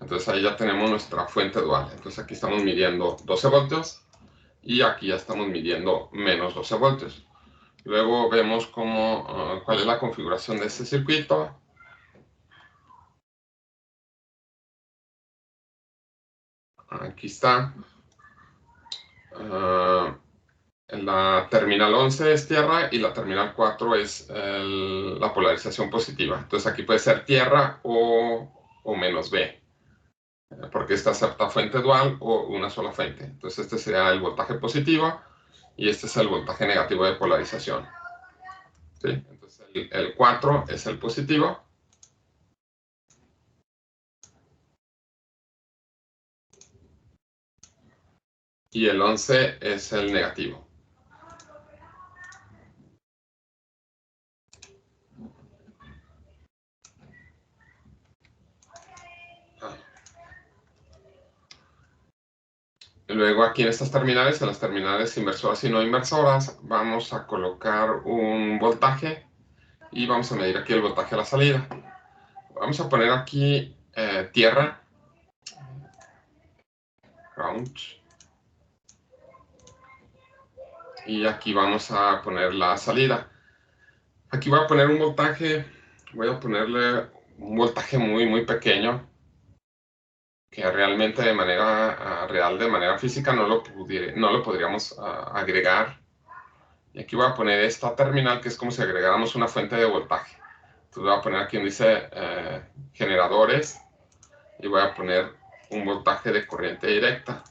Entonces ahí ya tenemos nuestra fuente dual. Entonces aquí estamos midiendo 12 voltios y aquí ya estamos midiendo menos 12 voltios. Luego vemos cuál es la configuración de este circuito. Aquí está. La terminal 11 es tierra y la terminal 4 es la polarización positiva. Entonces aquí puede ser tierra o menos B, porque esta acepta fuente dual o una sola fuente. Entonces este sería el voltaje positivo y este es el voltaje negativo de polarización. ¿Sí? Entonces el 4 es el positivo. Y el 11 es el negativo. Luego aquí en estas terminales, en las terminales inversoras y no inversoras, vamos a colocar un voltaje y vamos a medir aquí el voltaje a la salida. Vamos a poner aquí tierra, ground, y aquí vamos a poner la salida. Aquí voy a poner un voltaje, voy a ponerle un voltaje muy pequeño, que realmente de manera real, de manera física, no lo podríamos agregar. Y aquí voy a poner esta terminal, que es como si agregáramos una fuente de voltaje. Entonces voy a poner aquí donde dice generadores, y voy a poner un voltaje de corriente directa.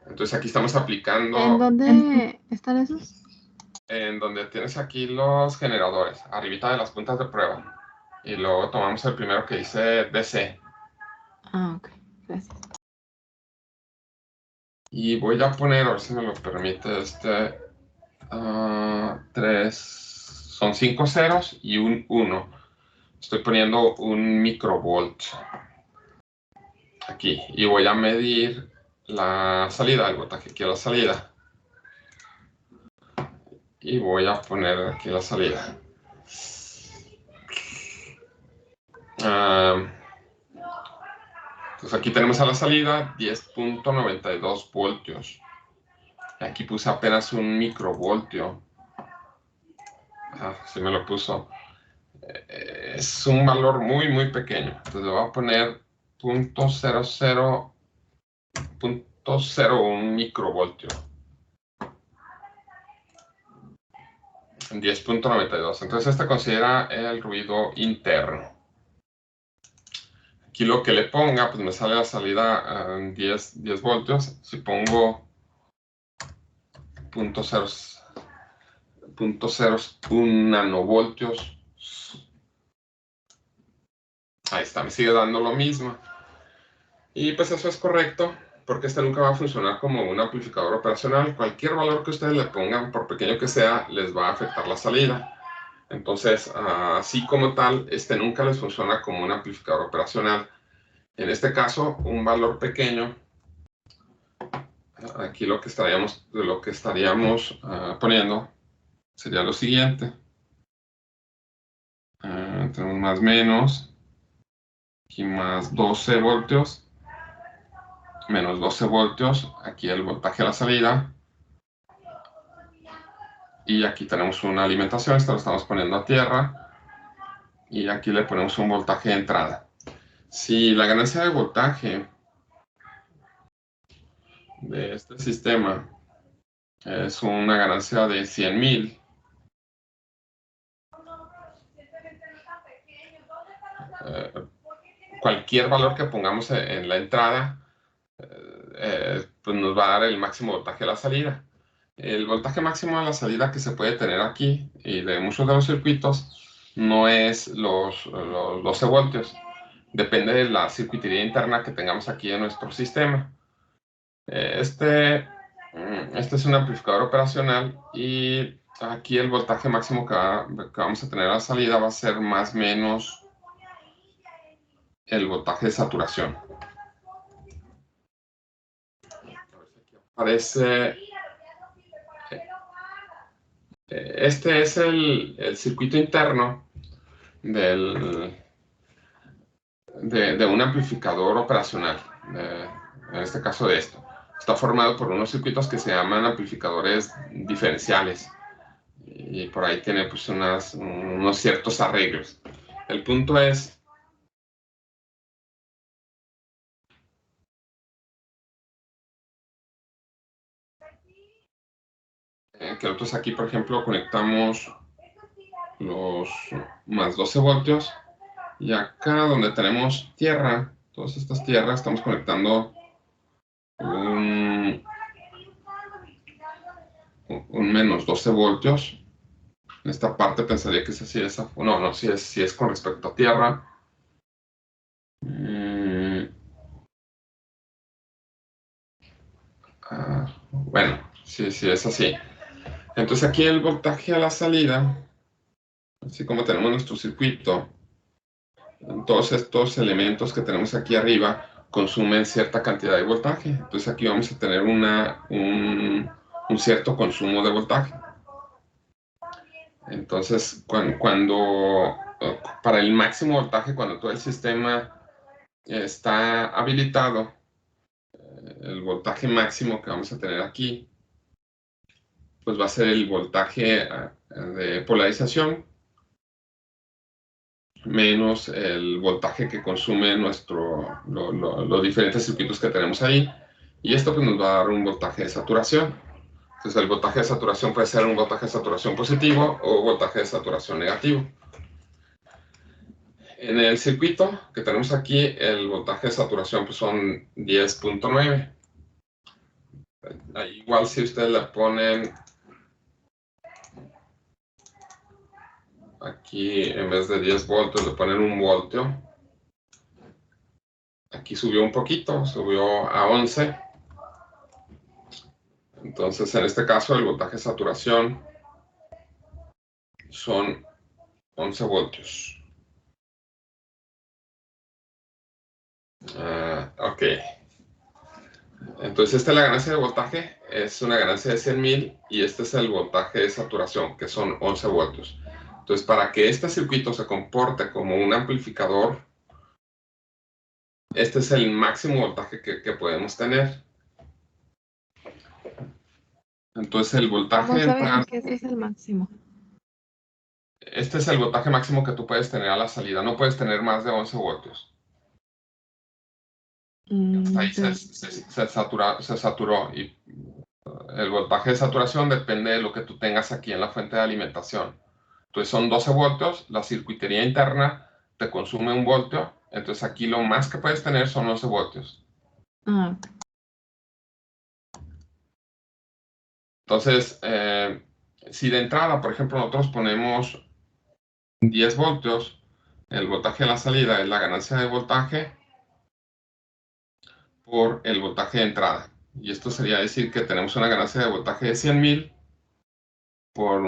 Entonces aquí estamos aplicando... ¿En dónde están esos? En donde tienes aquí los generadores, arribita de las puntas de prueba. Y luego tomamos el primero que dice DC. Ah, ok, gracias. Y voy a poner, a ver si me lo permite, 3, son 5 ceros y un 1. Estoy poniendo un microvolt aquí. Y voy a medir la salida, el voltaje aquí a la salida. Y voy a poner aquí la salida. Entonces aquí tenemos a la salida 10.92 voltios. Aquí puse apenas un microvoltio. Sí me lo puso. Es un valor muy pequeño. Entonces le voy a poner 0.01 microvoltio. 10.92. Entonces este considera el ruido interno. Aquí lo que le ponga, pues me sale la salida en 10 voltios. Si pongo 0.01 nanovoltios, ahí está, me sigue dando lo mismo. Y pues eso es correcto, porque este nunca va a funcionar como un amplificador operacional. Cualquier valor que ustedes le pongan, por pequeño que sea, les va a afectar la salida. Entonces, así como tal, este nunca les funciona como un amplificador operacional. En este caso, un valor pequeño, aquí lo que estaríamos poniendo sería lo siguiente. Tenemos más menos, aquí más 12 voltios, menos 12 voltios, aquí el voltaje a la salida. Y aquí tenemos una alimentación, esto lo estamos poniendo a tierra. Y aquí le ponemos un voltaje de entrada. Si la ganancia de voltaje de este sistema es una ganancia de 100,000. Cualquier valor que pongamos en la entrada, pues nos va a dar el máximo voltaje a la salida. El voltaje máximo a la salida que se puede tener aquí y de muchos de los circuitos no es los 12 voltios. Depende de la circuitería interna que tengamos aquí en nuestro sistema. Este es un amplificador operacional y aquí el voltaje máximo que vamos a tener a la salida va a ser más o menos el voltaje de saturación. Aparece, este es el circuito interno de un amplificador operacional, en este caso de esto. Está formado por unos circuitos que se llaman amplificadores diferenciales y por ahí tiene pues unos ciertos arreglos. El punto es que nosotros aquí, por ejemplo, conectamos los más 12 voltios y acá donde tenemos tierra, todas estas tierras, estamos conectando un menos 12 voltios. En esta parte pensaría que es así, no, si es con respecto a tierra. Bueno, sí es así. Entonces aquí el voltaje a la salida, así como tenemos nuestro circuito, todos estos elementos que tenemos aquí arriba consumen cierta cantidad de voltaje. Entonces aquí vamos a tener un cierto consumo de voltaje. Entonces, para el máximo voltaje, cuando todo el sistema está habilitado, el voltaje máximo que vamos a tener aquí, pues va a ser el voltaje de polarización menos el voltaje que consume los diferentes circuitos que tenemos ahí. Y esto pues nos va a dar un voltaje de saturación. Entonces el voltaje de saturación puede ser un voltaje de saturación positivo o voltaje de saturación negativo. En el circuito que tenemos aquí, el voltaje de saturación pues son 10.9. Igual si ustedes le ponen aquí, en vez de 10 voltios, le ponen 1 voltio. Aquí subió un poquito, subió a 11. Entonces, en este caso, el voltaje de saturación son 11 voltios. Ok. Entonces, esta es la ganancia de voltaje, es una ganancia de 100,000 y este es el voltaje de saturación, que son 11 voltios. Entonces, para que este circuito se comporte como un amplificador, este es el máximo voltaje que podemos tener. Entonces, el voltaje ¿Cómo de saben entrada, que ese es el máximo? este es el voltaje máximo que tú puedes tener a la salida. No puedes tener más de 11 voltios. Hasta ahí se saturó. Y el voltaje de saturación depende de lo que tú tengas aquí en la fuente de alimentación. Entonces son 12 voltios, la circuitería interna te consume 1 voltio, entonces aquí lo más que puedes tener son 11 voltios. Ah, Entonces, si de entrada, por ejemplo, nosotros ponemos 10 voltios, el voltaje de la salida es la ganancia de voltaje por el voltaje de entrada. Y esto sería decir que tenemos una ganancia de voltaje de 100,000 por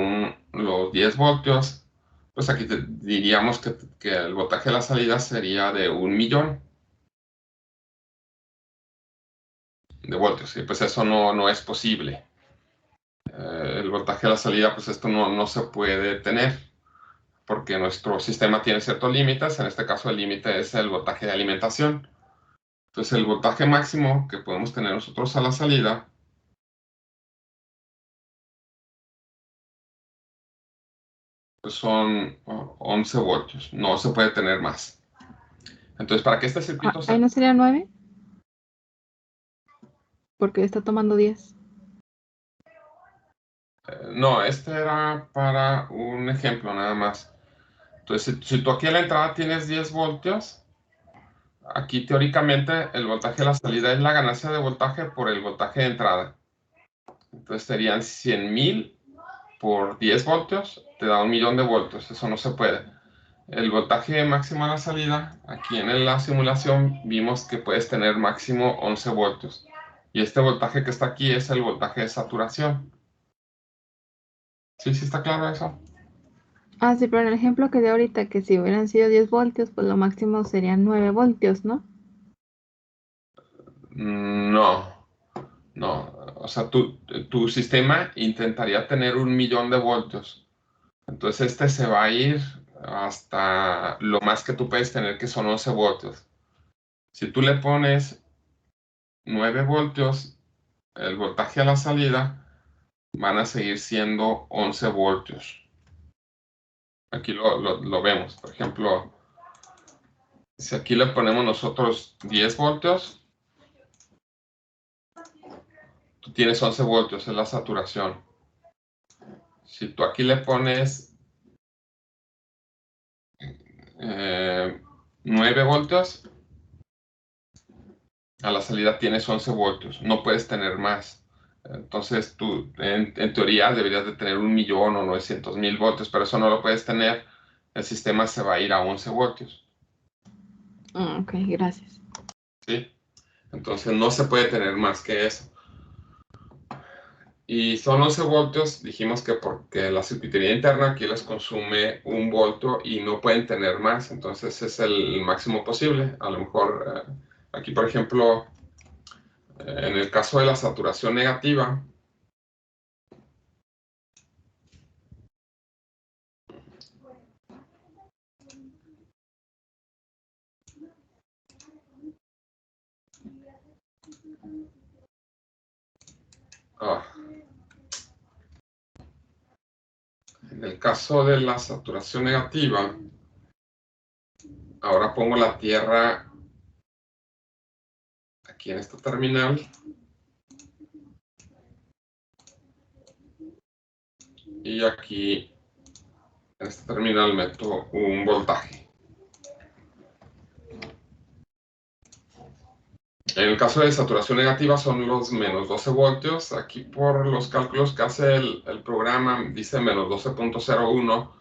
los 10 voltios. Pues aquí diríamos que el voltaje de la salida sería de 1,000,000 de voltios. Y pues eso no es posible. El voltaje de la salida, pues esto no se puede tener, porque nuestro sistema tiene ciertos límites. En este caso el límite es el voltaje de alimentación. Entonces el voltaje máximo que podemos tener nosotros a la salida pues son 11 voltios. No se puede tener más. Entonces para que este circuito ¿ahí no sería 9? Porque está tomando 10. No, este era para un ejemplo nada más. Entonces, si tú aquí a la entrada tienes 10 voltios, aquí teóricamente el voltaje de la salida es la ganancia de voltaje por el voltaje de entrada. Entonces serían 100,000 por 10 voltios, te da 1,000,000 de voltios. Eso no se puede. El voltaje máximo a la salida, aquí en la simulación vimos que puedes tener máximo 11 voltios. Y este voltaje que está aquí es el voltaje de saturación. ¿Sí está claro eso? Ah, sí, pero en el ejemplo que di ahorita, que si hubieran sido 10 voltios, pues lo máximo serían 9 voltios, ¿no? No. O sea, tu sistema intentaría tener 1,000,000 de voltios. Entonces este se va a ir hasta lo más que tú puedes tener, que son 11 voltios. Si tú le pones 9 voltios, el voltaje a la salida van a seguir siendo 11 voltios. Aquí lo vemos. Por ejemplo, si aquí le ponemos nosotros 10 voltios, tú tienes 11 voltios, es la saturación. Si tú aquí le pones 9 voltios, a la salida tienes 11 voltios, no puedes tener más. Entonces tú, en teoría, deberías de tener 1,000,000 o 900,000 voltios, pero eso no lo puedes tener. El sistema se va a ir a 11 voltios. Ok, gracias. ¿Sí? Entonces no se puede tener más que eso. Y son 11 voltios, dijimos que porque la circuitería interna aquí les consume 1 voltio y no pueden tener más, entonces es el máximo posible. A lo mejor aquí, por ejemplo, en el caso de la saturación negativa, en el caso de la saturación negativa, ahora pongo la tierra aquí en esta terminal y aquí en esta terminal meto un voltaje. En el caso de saturación negativa son los menos 12 voltios. Aquí por los cálculos que hace el programa dice menos 12.01.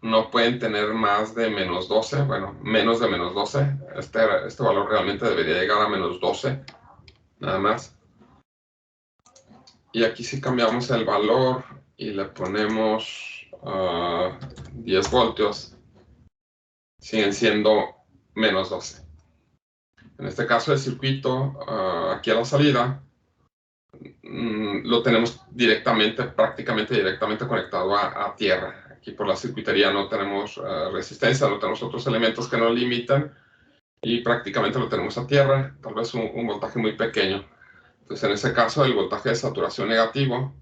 No pueden tener más de menos 12, bueno, menos de menos 12. Este valor realmente debería llegar a menos 12, nada más. Y aquí si cambiamos el valor y le ponemos 10 voltios, siguen siendo menos 12. En este caso el circuito, aquí a la salida, lo tenemos prácticamente directamente conectado a tierra. Aquí por la circuitería no tenemos resistencia, no tenemos otros elementos que nos limitan y prácticamente lo tenemos a tierra, tal vez un voltaje muy pequeño. Entonces en ese caso el voltaje de saturación negativo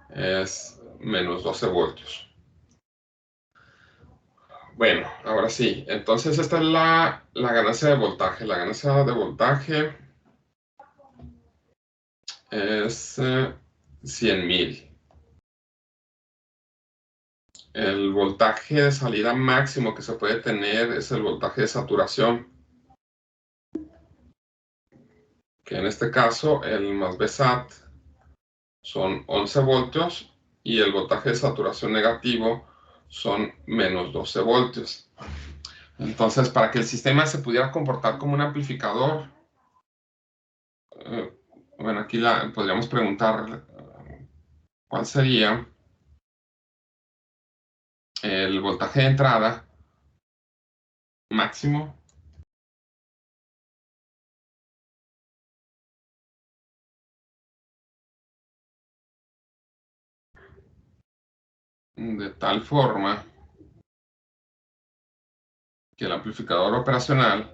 es menos 12 voltios. Bueno, ahora sí, entonces esta es la ganancia de voltaje. La ganancia de voltaje es 100,000. El voltaje de salida máximo que se puede tener es el voltaje de saturación, que en este caso el más BSAT son 11 voltios y el voltaje de saturación negativo son menos 12 voltios. Entonces, para que el sistema se pudiera comportar como un amplificador, bueno, aquí podríamos preguntar cuál sería el voltaje de entrada máximo de tal forma que el amplificador operacional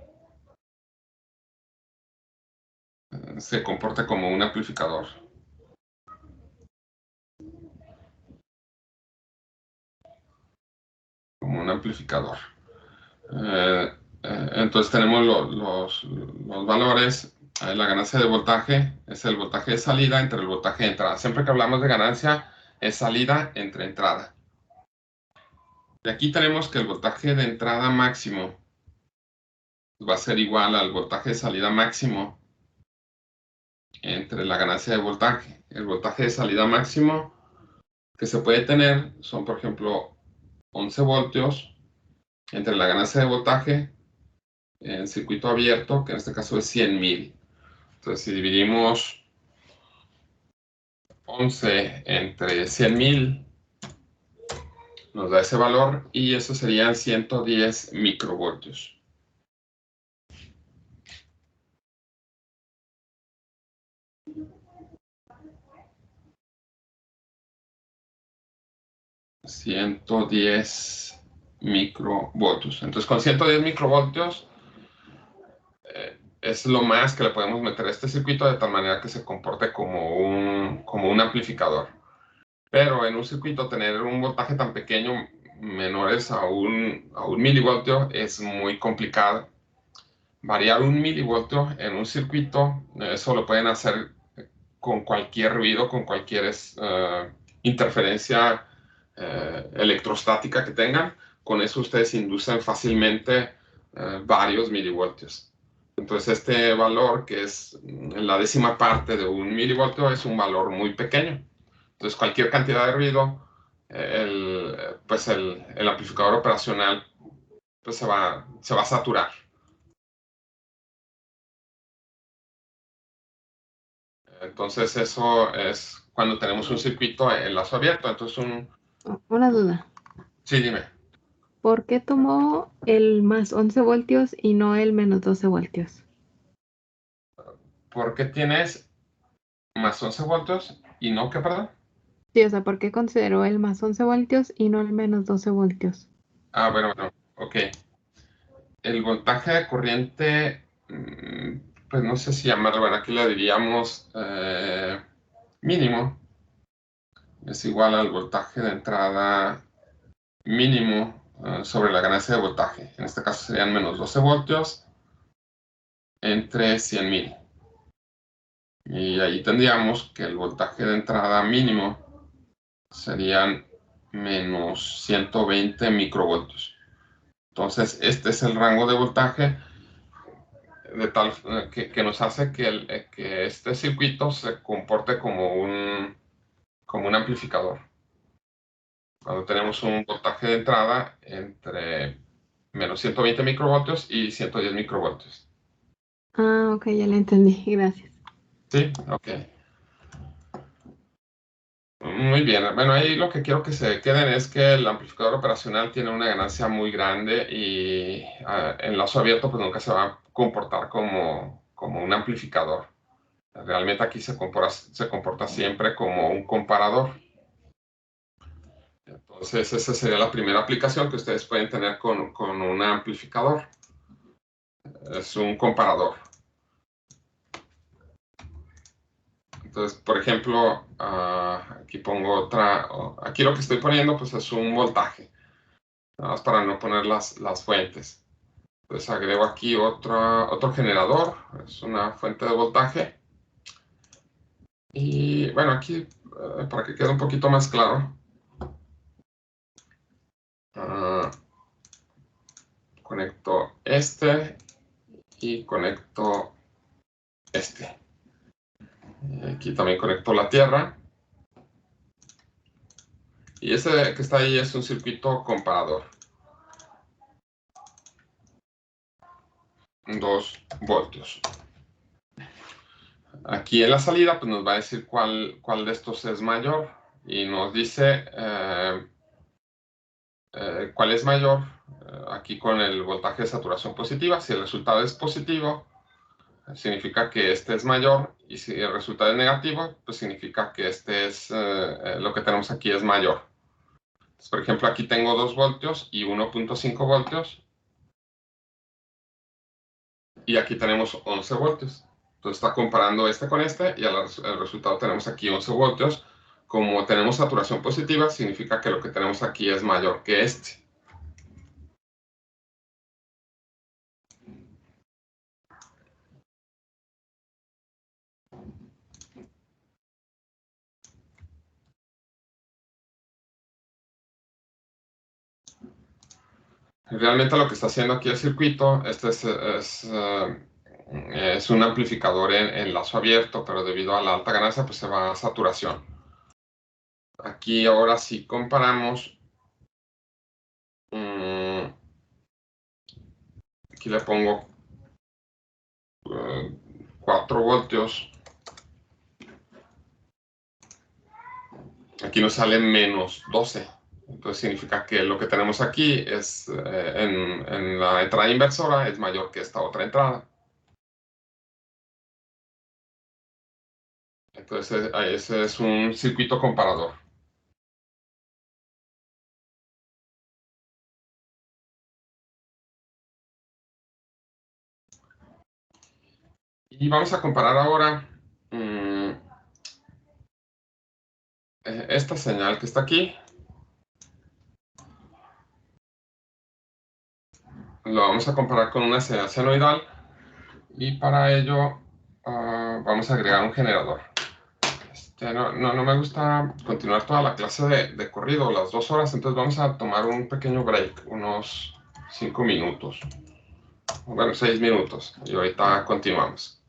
se comporte como un amplificador. Como un amplificador. Entonces tenemos los valores. La ganancia de voltaje es el voltaje de salida entre el voltaje de entrada. Siempre que hablamos de ganancia, es salida entre entrada. Y aquí tenemos que el voltaje de entrada máximo va a ser igual al voltaje de salida máximo entre la ganancia de voltaje. El voltaje de salida máximo que se puede tener son, por ejemplo, 11 voltios entre la ganancia de voltaje en circuito abierto, que en este caso es 100,000. Entonces, si dividimos 11 entre 100,000, nos da ese valor y eso serían 110 microvoltios. ...110 microvoltios. Entonces, con 110 microvoltios es lo más que le podemos meter a este circuito de tal manera que se comporte como un amplificador. Pero en un circuito tener un voltaje tan pequeño, menores a un milivoltio, es muy complicado. Variar un milivoltio en un circuito, eso lo pueden hacer con cualquier ruido, con cualquier interferencia electrostática que tengan. Con eso ustedes inducen fácilmente varios milivoltios. Entonces este valor, que es la décima parte de un milivoltio, es un valor muy pequeño. Entonces cualquier cantidad de ruido, pues el amplificador operacional pues se va a saturar. Entonces eso es cuando tenemos un circuito en lazo abierto. Entonces Una duda. Sí, dime. ¿Por qué tomó el más 11 voltios y no el menos 12 voltios? ¿Por qué tienes más 11 voltios y no qué, perdón? Sí, o sea, ¿por qué consideró el más 11 voltios y no el menos 12 voltios? Bueno, ok. El voltaje de corriente, pues no sé si llamarlo, bueno, aquí le diríamos mínimo. Es igual al voltaje de entrada mínimo sobre la ganancia de voltaje. En este caso serían menos 12 voltios entre 100,000. Y ahí tendríamos que el voltaje de entrada mínimo serían menos 120 microvoltios. Entonces, este es el rango de voltaje de tal que nos hace que este circuito se comporte como un amplificador. Cuando tenemos un voltaje de entrada entre menos 120 microvoltios y 110 microvoltios. Ah, ok, ya le entendí. Gracias. Sí, ok. Muy bien. Bueno, ahí lo que quiero que se queden es que el amplificador operacional tiene una ganancia muy grande y en lazo abierto pues nunca se va a comportar como un amplificador. Realmente aquí se comporta siempre como un comparador. Entonces esa sería la primera aplicación que ustedes pueden tener con un amplificador. Es un comparador. Entonces, por ejemplo, aquí pongo otra. Aquí lo que estoy poniendo pues es un voltaje. Nada más para no poner las fuentes. Entonces agrego aquí otro generador. Es una fuente de voltaje. Y bueno, aquí para que quede un poquito más claro. Conecto este y conecto este. Aquí también conecto la tierra. Y ese que está ahí es un circuito comparador. 2 voltios. Aquí en la salida pues nos va a decir cuál de estos es mayor. Y nos dice cuál es mayor aquí con el voltaje de saturación positiva. Si el resultado es positivo, significa que este es mayor, y si el resultado es negativo, pues significa que este es lo que tenemos aquí es mayor. Entonces, por ejemplo, aquí tengo 2 voltios y 1.5 voltios. Y aquí tenemos 11 voltios. Entonces está comparando este con este y el resultado tenemos aquí 11 voltios. Como tenemos saturación positiva, significa que lo que tenemos aquí es mayor que este. realmente lo que está haciendo aquí el circuito, es un amplificador en lazo abierto, pero debido a la alta ganancia, pues se va a saturación. Aquí ahora sí comparamos. Aquí le pongo 4 voltios. Aquí nos sale menos 12. Entonces significa que lo que tenemos aquí es en la entrada inversora es mayor que esta otra entrada. Entonces ese es un circuito comparador. Y vamos a comparar ahora esta señal que está aquí. Lo vamos a comparar con una señal senoidal. Y para ello vamos a agregar un generador. No me gusta continuar toda la clase de corrido, las 2 horas, entonces vamos a tomar un pequeño break, unos 5 minutos, bueno, 6 minutos, y ahorita continuamos.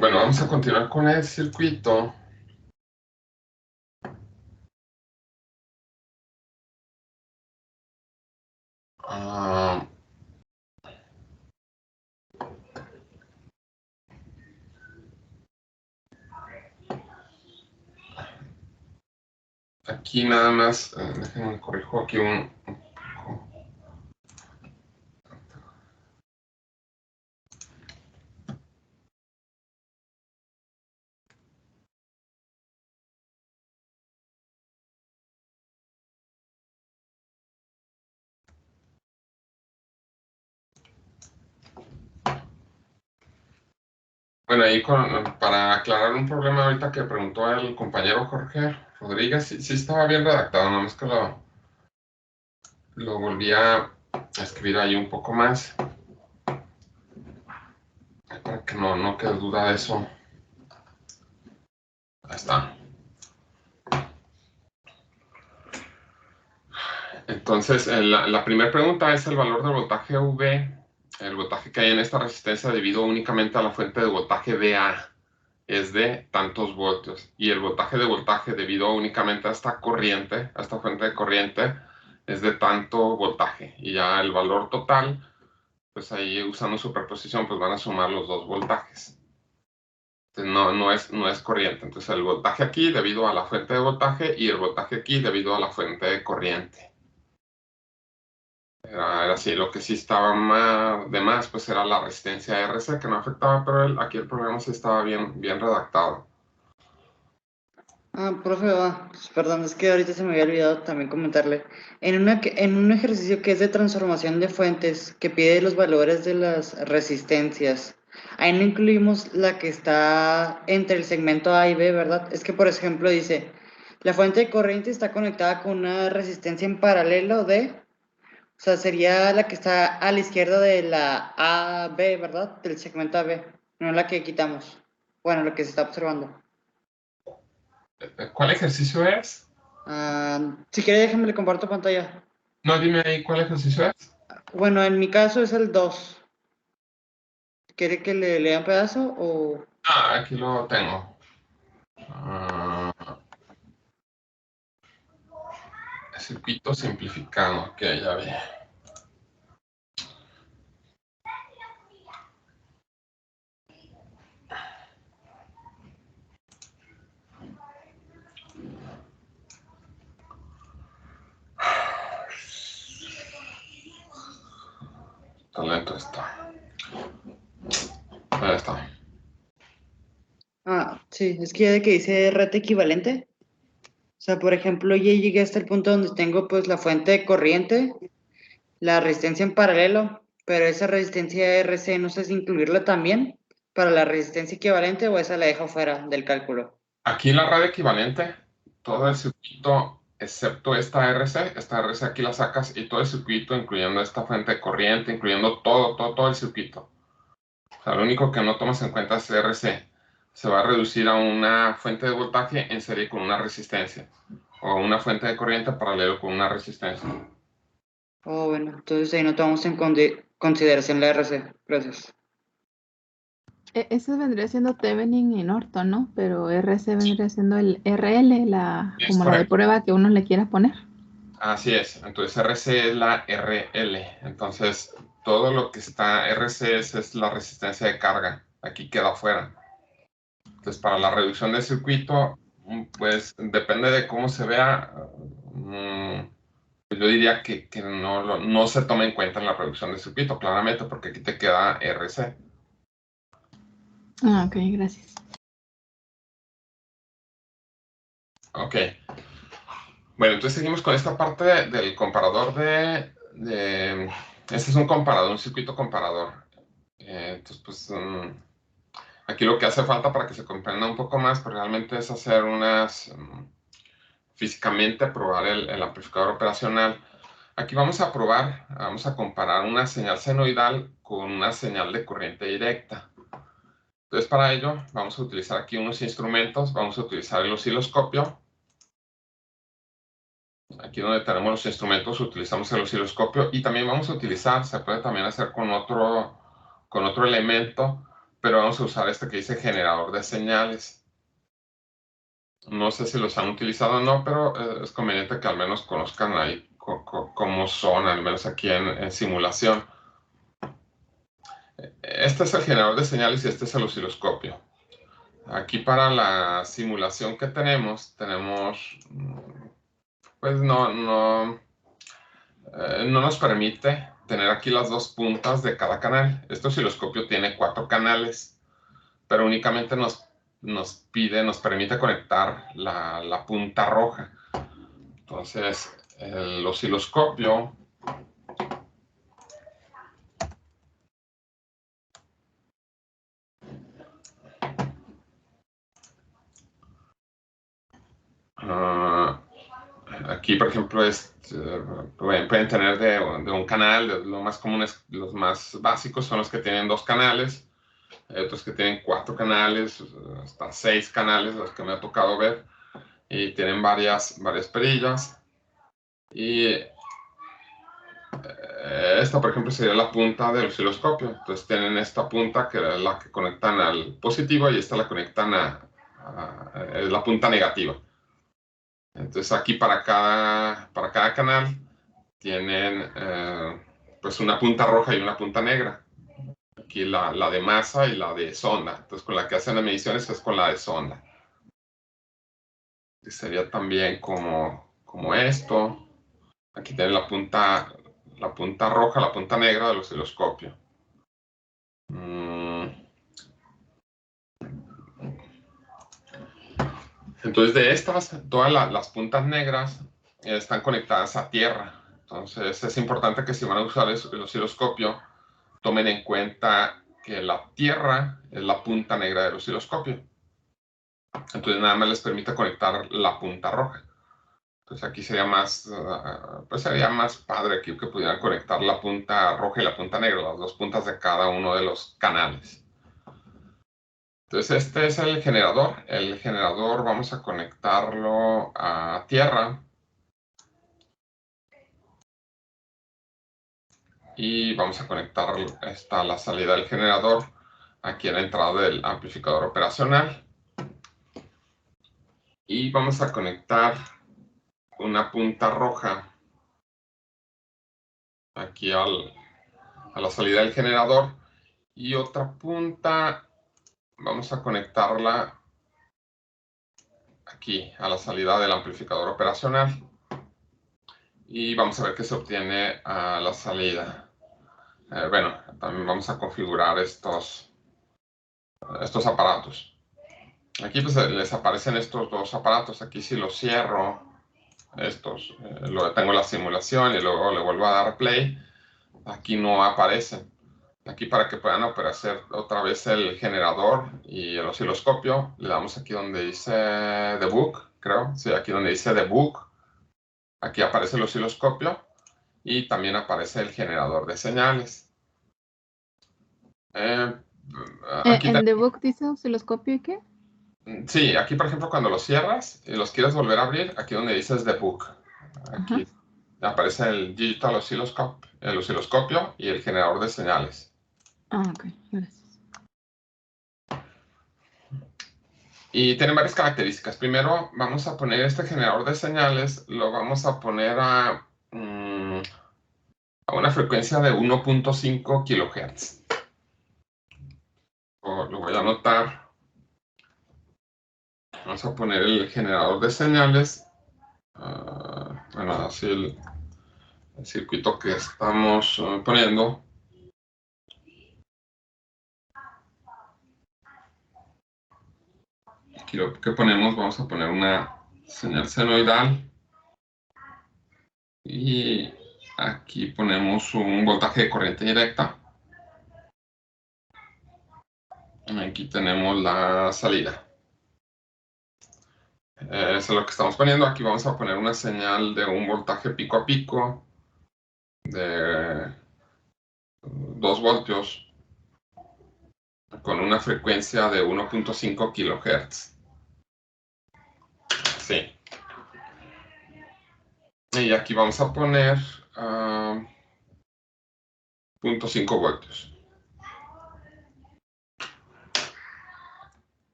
Bueno, vamos a continuar con el circuito. Aquí nada más, déjenme corrijo aquí un poco. Bueno, ahí para aclarar un problema ahorita que preguntó el compañero Jorge Rodríguez, sí estaba bien redactado, nada más que lo volví a escribir ahí un poco más, para que no quede duda de eso. Ahí está. Entonces, la primera pregunta es el valor del voltaje V, el voltaje que hay en esta resistencia debido únicamente a la fuente de voltaje VA. Es de tantos voltios, y el voltaje debido únicamente a esta corriente, a esta fuente de corriente, es de tanto voltaje, y ya el valor total, pues ahí usando superposición, pues van a sumar los dos voltajes. Entonces no es corriente, entonces el voltaje aquí debido a la fuente de voltaje y el voltaje aquí debido a la fuente de corriente. Era así, lo que sí estaba de más, pues era la resistencia RC que no afectaba, pero aquí el problema sí estaba bien redactado. Profe, perdón, es que ahorita se me había olvidado también comentarle. En un ejercicio que es de transformación de fuentes, que pide los valores de las resistencias, ahí no incluimos la que está entre el segmento A y B, ¿verdad? Es que, por ejemplo, dice, la fuente de corriente está conectada con una resistencia en paralelo de, o sea, sería la que está a la izquierda de la AB, ¿verdad? Del segmento AB, no la que quitamos. Bueno, lo que se está observando. ¿Cuál ejercicio es? Si quiere, déjame le comparto pantalla. No, dime ahí cuál ejercicio es. Bueno, en mi caso es el 2. ¿Quiere que le lea un pedazo o...? Aquí lo tengo. Circuito simplificado, ok, ya vi. Está lento esto. Ahí está. Sí, es que ya de que dice red equivalente. O sea, por ejemplo, ya llegué hasta el punto donde tengo pues la fuente de corriente, la resistencia en paralelo, pero esa resistencia RC no sé si incluirla también para la resistencia equivalente o esa la dejo fuera del cálculo. Aquí la red equivalente, todo el circuito, excepto esta RC aquí la sacas, y todo el circuito, incluyendo esta fuente de corriente, incluyendo todo el circuito. O sea, lo único que no tomas en cuenta es RC. Se va a reducir a una fuente de voltaje en serie con una resistencia, o una fuente de corriente paralelo con una resistencia. Bueno, entonces ahí no tomamos en consideración la RC. Gracias. Eso vendría siendo Thevenin y Norton, ¿no? Pero RC vendría siendo el RL, Es como la de correcto. prueba que uno le quiera poner. Así es, entonces RC es la RL, entonces todo lo que está RC es la resistencia de carga, aquí queda fuera. Entonces para la reducción del circuito, pues depende de cómo se vea, pues yo diría que no se toma en cuenta en la reducción del circuito, claramente, porque aquí te queda RC. Ok, gracias. Ok. Bueno, entonces seguimos con esta parte del comparador este es un comparador, un circuito comparador. Entonces, pues, aquí lo que hace falta para que se comprenda un poco más, pues realmente es hacer físicamente probar el amplificador operacional. Aquí vamos a comparar una señal senoidal con una señal de corriente directa. Entonces, para ello, vamos a utilizar aquí unos instrumentos. Vamos a utilizar el osciloscopio. Aquí donde tenemos los instrumentos utilizamos el osciloscopio, y también vamos a utilizar, se puede también hacer con otro elemento, pero vamos a usar este que dice generador de señales. No sé si los han utilizado o no, pero es conveniente que al menos conozcan ahí cómo son, al menos aquí en simulación. Este es el generador de señales y este es el osciloscopio. Aquí para la simulación que tenemos, pues no nos permite tener aquí las dos puntas de cada canal. Este osciloscopio tiene 4 canales, pero únicamente nos permite conectar la punta roja. Entonces, el osciloscopio aquí, por ejemplo, pueden tener de un canal, lo más comunes, los más básicos son los que tienen 2 canales. Hay otros que tienen 4 canales, hasta 6 canales, los que me ha tocado ver, y tienen varias perillas. Y esta, por ejemplo, sería la punta del osciloscopio. Entonces tienen esta punta que es la que conectan al positivo y esta la conectan es la punta negativa. Entonces aquí para cada canal tienen pues una punta roja y una punta negra. Aquí la de masa y la de sonda. Entonces con la que hacen las mediciones es con la de sonda. Y sería también como esto. Aquí tienen la punta roja, la punta negra del osciloscopio. Entonces de estas, todas las puntas negras están conectadas a tierra. Entonces es importante que si van a usar el osciloscopio, tomen en cuenta que la tierra es la punta negra del osciloscopio. Entonces nada más les permite conectar la punta roja. Entonces aquí sería más padre que pudieran conectar la punta roja y la punta negra, las dos puntas de cada uno de los canales. Entonces este es el generador. El generador vamos a conectarlo a tierra. Y vamos a conectar la salida del generador aquí en la entrada del amplificador operacional. Y vamos a conectar una punta roja aquí a la salida del generador. Y otra punta vamos a conectarla aquí a la salida del amplificador operacional. Y vamos a ver qué se obtiene a la salida. Bueno, también vamos a configurar estos aparatos. Aquí pues les aparecen estos 2 aparatos. Aquí si los cierro, luego tengo la simulación y luego le vuelvo a dar play. Aquí no aparecen. Aquí para que puedan hacer otra vez el generador y el osciloscopio, le damos aquí donde dice debug, creo. Sí, aquí donde dice debug. Aquí aparece el osciloscopio y también aparece el generador de señales. ¿En debug dice osciloscopio y qué? Sí, aquí por ejemplo cuando los cierras y los quieres volver a abrir, aquí donde dices debug, aquí aparece el digital oscilloscope, el osciloscopio y el generador de señales. Ok, gracias. Y tienen varias características. Primero vamos a poner este generador de señales, lo vamos a poner a una frecuencia de 1.5 kHz. Lo voy a anotar. Vamos a poner el generador de señales. Bueno, así el circuito que estamos poniendo. Aquí lo que ponemos, vamos a poner una señal senoidal. Y aquí ponemos un voltaje de corriente directa. Aquí tenemos la salida. Eso es lo que estamos poniendo. Aquí vamos a poner una señal de un voltaje pico a pico de 2 voltios con una frecuencia de 1.5 kHz. Sí. Y aquí vamos a poner 0.5 voltios.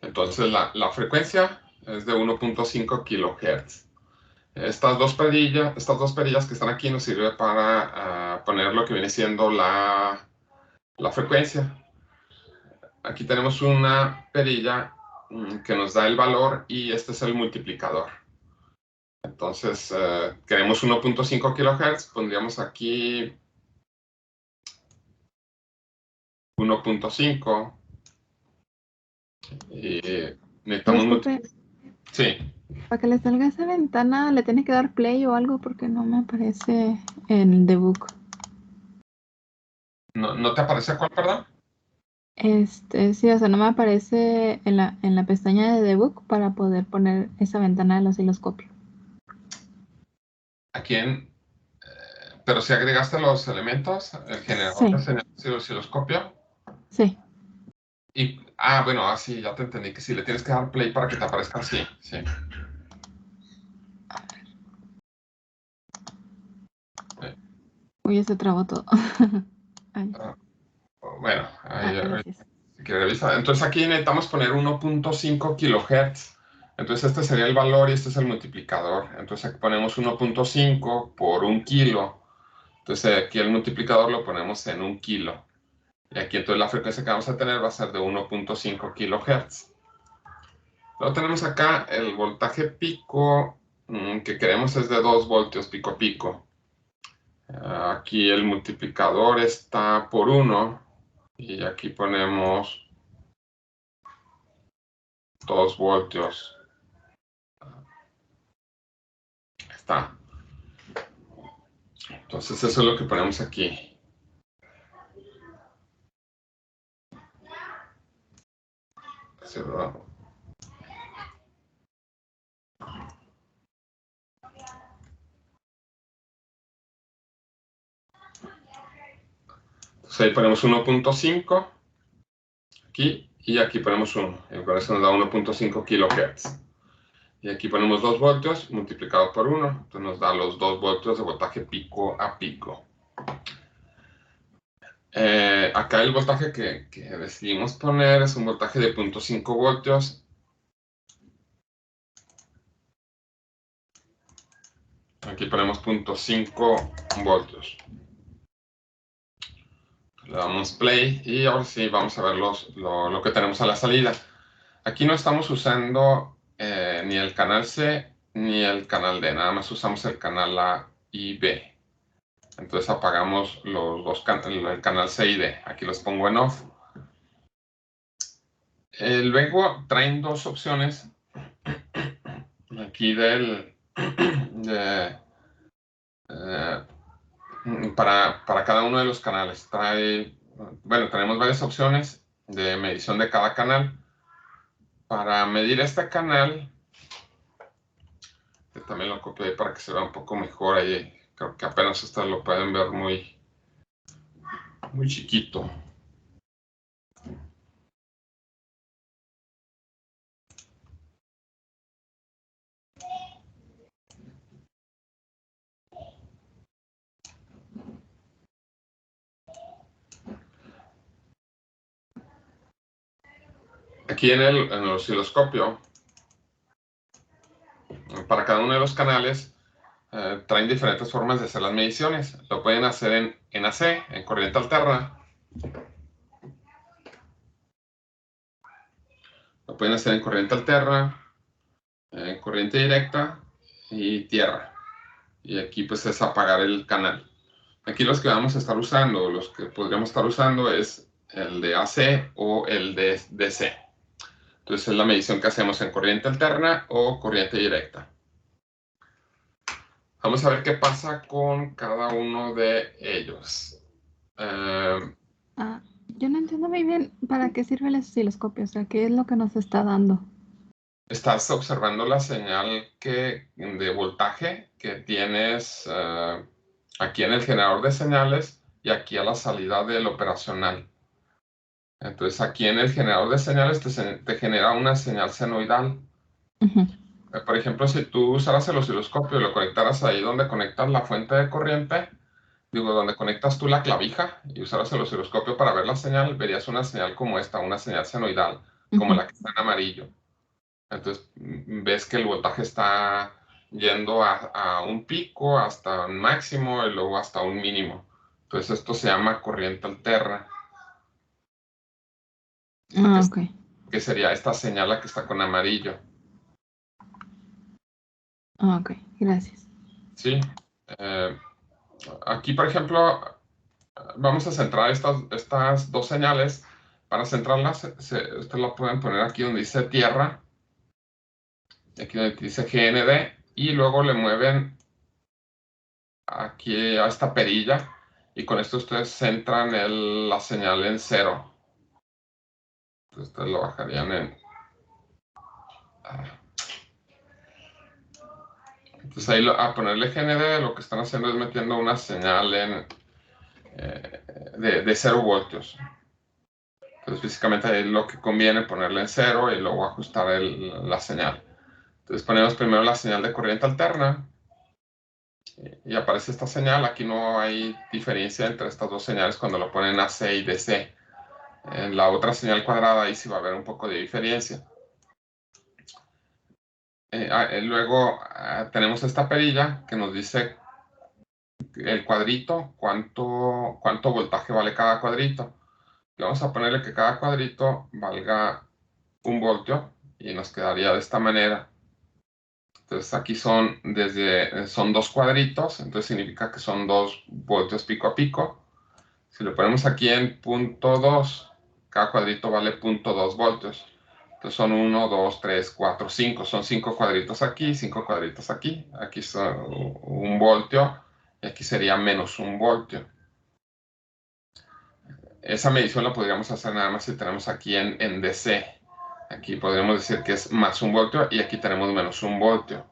Entonces la frecuencia es de 1.5 kilohertz. Estas dos perillas que están aquí nos sirven para poner lo que viene siendo la frecuencia. Aquí tenemos una perilla que nos da el valor y este es el multiplicador. Entonces, queremos 1.5 kilohertz, pondríamos aquí 1.5 y necesitamos... Sí. Para que le salga esa ventana, ¿le tiene que dar play o algo? Porque no me aparece en el debug. ¿No te aparece cuál, perdón? Sí, o sea, no me aparece en la pestaña de debug para poder poner esa ventana del osciloscopio. Aquí pero si agregaste los elementos, el generador de señales del osciloscopio. Sí. Bueno, así ya te entendí que sí, le tienes que dar play para que te aparezca así, sí. Uy, se trabó todo. Bueno, ahí gracias. si quieres revisar. Entonces aquí necesitamos poner 1.5 kilohertz. Entonces este sería el valor y este es el multiplicador. Entonces aquí ponemos 1.5 por 1 kilo. Entonces aquí el multiplicador lo ponemos en 1 kilo. Y aquí entonces la frecuencia que vamos a tener va a ser de 1.5 kilohertz. Luego tenemos acá el voltaje pico que queremos es de 2 voltios pico a pico. Aquí el multiplicador está por 1 y aquí ponemos 2 voltios. Está. Entonces eso es lo que ponemos aquí. Sí, ¿verdad? Entonces ahí ponemos 1.5 aquí y aquí ponemos 1. Y con eso nos da 1.5 kilohertz. Y aquí ponemos 2 voltios multiplicado por 1. Entonces nos da los 2 voltios de voltaje pico a pico. Acá el voltaje que decidimos poner es un voltaje de 0.5 voltios. Aquí ponemos 0.5 voltios. Le damos play y ahora sí vamos a ver lo que tenemos a la salida. Aquí no estamos usando ni el canal C ni el canal D, nada más usamos el canal A y B. Entonces apagamos los dos el canal C y D. Aquí los pongo en off. Luego traen dos opciones aquí para cada uno de los canales. Bueno, tenemos varias opciones de medición de cada canal. Para medir este canal, que también lo copié para que se vea un poco mejor ahí. Creo que apenas esto lo pueden ver muy chiquito. Aquí en el osciloscopio, para cada uno de los canales, traen diferentes formas de hacer las mediciones. Lo pueden hacer en AC, en corriente alterna. Lo pueden hacer en corriente alterna, en corriente directa y tierra. Y aquí pues es apagar el canal. Aquí los que vamos a estar usando, los que podríamos estar usando es el de AC o el de DC. Entonces es la medición que hacemos en corriente alterna o corriente directa. Vamos a ver qué pasa con cada uno de ellos. Yo no entiendo muy bien para qué sirve el osciloscopio, o sea, qué es lo que nos está dando. Estás observando la señal de voltaje que tienes aquí en el generador de señales y aquí a la salida del operacional. Entonces aquí en el generador de señales te genera una señal senoidal. Por ejemplo, si tú usaras el osciloscopio y lo conectaras ahí donde conectas la fuente de corriente, donde conectas tú la clavija y usaras el osciloscopio para ver la señal, verías una señal como esta, una señal senoidal. como la que está en amarillo. Entonces, ves que el voltaje está yendo a un pico, hasta un máximo y luego hasta un mínimo. Entonces, esto se llama corriente alterna. Ok. Que sería esta señal la que está con amarillo. Ok, gracias. Sí. Aquí, por ejemplo, vamos a centrar estas dos señales. Para centrarlas, ustedes lo pueden poner aquí donde dice tierra, aquí donde dice GND, y luego le mueven aquí a esta perilla, y con esto ustedes centran la señal en 0. Entonces, ustedes lo bajarían en... Entonces ahí a ponerle GND, lo que están haciendo es metiendo una señal de 0 voltios. Entonces físicamente ahí lo que conviene ponerle en 0 y luego ajustar la señal. Entonces ponemos primero la señal de corriente alterna y aparece esta señal. Aquí no hay diferencia entre estas dos señales cuando lo ponen AC y DC. En la otra señal cuadrada ahí sí va a haber un poco de diferencia. Luego tenemos esta perilla que nos dice el cuadrito, cuánto voltaje vale cada cuadrito. Y vamos a ponerle que cada cuadrito valga 1 voltio y nos quedaría de esta manera. Entonces aquí son 2 cuadritos, entonces significa que son 2 voltios pico a pico. Si lo ponemos aquí en punto 2, cada cuadrito vale 0.2 voltios. Entonces son 1, 2, 3, 4, 5. Son 5 cuadritos aquí, 5 cuadritos aquí. Aquí son 1 voltio y aquí sería menos 1 voltio. Esa medición la podríamos hacer nada más si tenemos aquí en DC. Aquí podríamos decir que es más 1 voltio y aquí tenemos menos 1 voltio.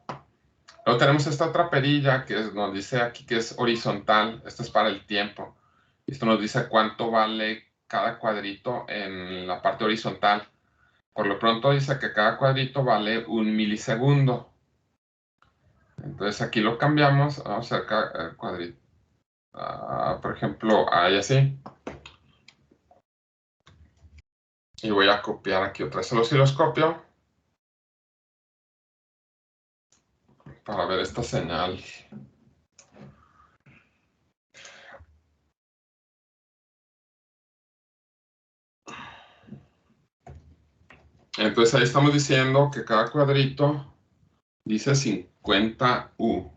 Luego tenemos esta otra perilla que nos dice aquí que es horizontal. Esto es para el tiempo. Esto nos dice cuánto vale cada cuadrito en la parte horizontal. Por lo pronto dice que cada cuadrito vale 1 milisegundo. Entonces aquí lo cambiamos. Vamos a hacer cada cuadrito. Por ejemplo, ahí así. Y voy a copiar aquí otra vez el osciloscopio para ver esta señal. Entonces ahí estamos diciendo que cada cuadrito dice 50U.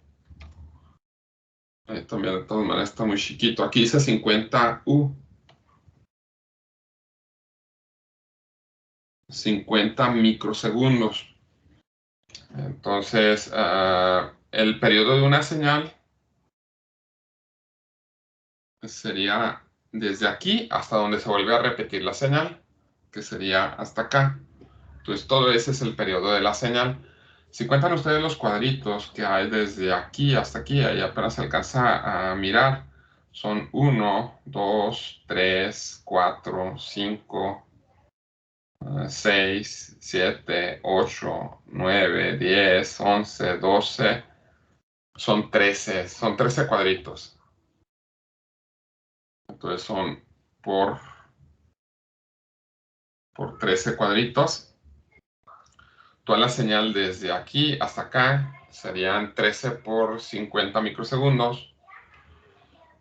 Ahí también de todas maneras está muy chiquito. Aquí dice 50U. 50 microsegundos. Entonces, el periodo de una señal sería desde aquí hasta donde se vuelve a repetir la señal, que sería hasta acá. Entonces, todo ese es el periodo de la señal. Si cuentan ustedes los cuadritos que hay desde aquí hasta aquí, ahí apenas se alcanza a mirar, son 1, 2, 3, 4, 5, 6, 7, 8, 9, 10, 11, 12, son 13 cuadritos. Entonces son por 13 cuadritos. Toda la señal desde aquí hasta acá serían 13 por 50 microsegundos.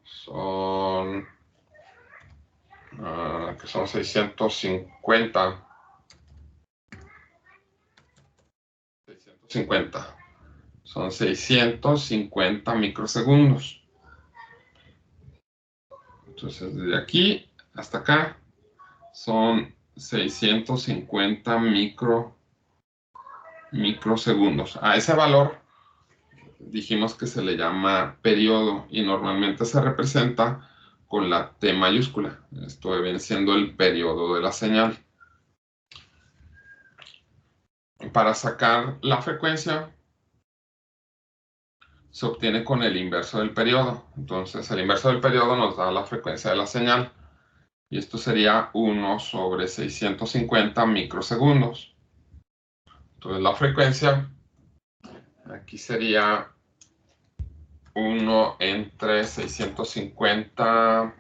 Son, que son 650. 650. Son 650 microsegundos. Entonces, desde aquí hasta acá son 650 microsegundos. A ese valor dijimos que se le llama periodo y normalmente se representa con la T mayúscula. Esto viene siendo el periodo de la señal. Para sacar la frecuencia se obtiene con el inverso del periodo. Entonces el inverso del periodo nos da la frecuencia de la señal. Y esto sería 1 sobre 650 microsegundos. Entonces la frecuencia aquí sería 1 entre 650.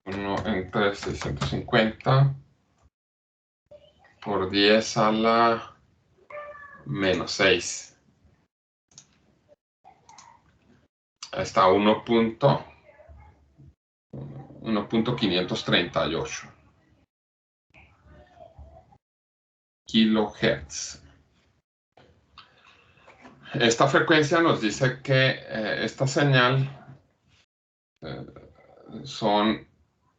1 entre 650 por 10 a la menos 6. Ahí está 1.538 kilohertz. Esta frecuencia nos dice que esta señal son,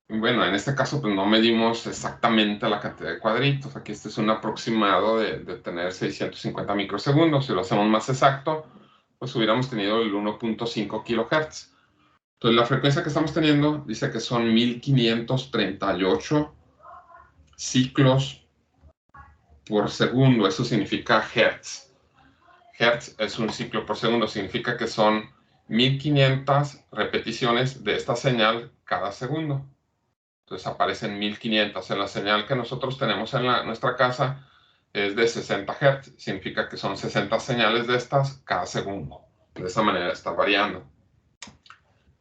bueno, en este caso pues no medimos exactamente la cantidad de cuadritos. Aquí este es un aproximado de tener 650 microsegundos. Si lo hacemos más exacto, pues hubiéramos tenido el 1.5 kilohertz. Entonces la frecuencia que estamos teniendo dice que son 1538 ciclos por segundo. Eso significa hertz. Hertz es un ciclo por segundo, significa que son 1500 repeticiones de esta señal cada segundo. Entonces aparecen 1500. En la señal que nosotros tenemos en nuestra casa es de 60 Hz. Significa que son 60 señales de estas cada segundo. De esa manera está variando.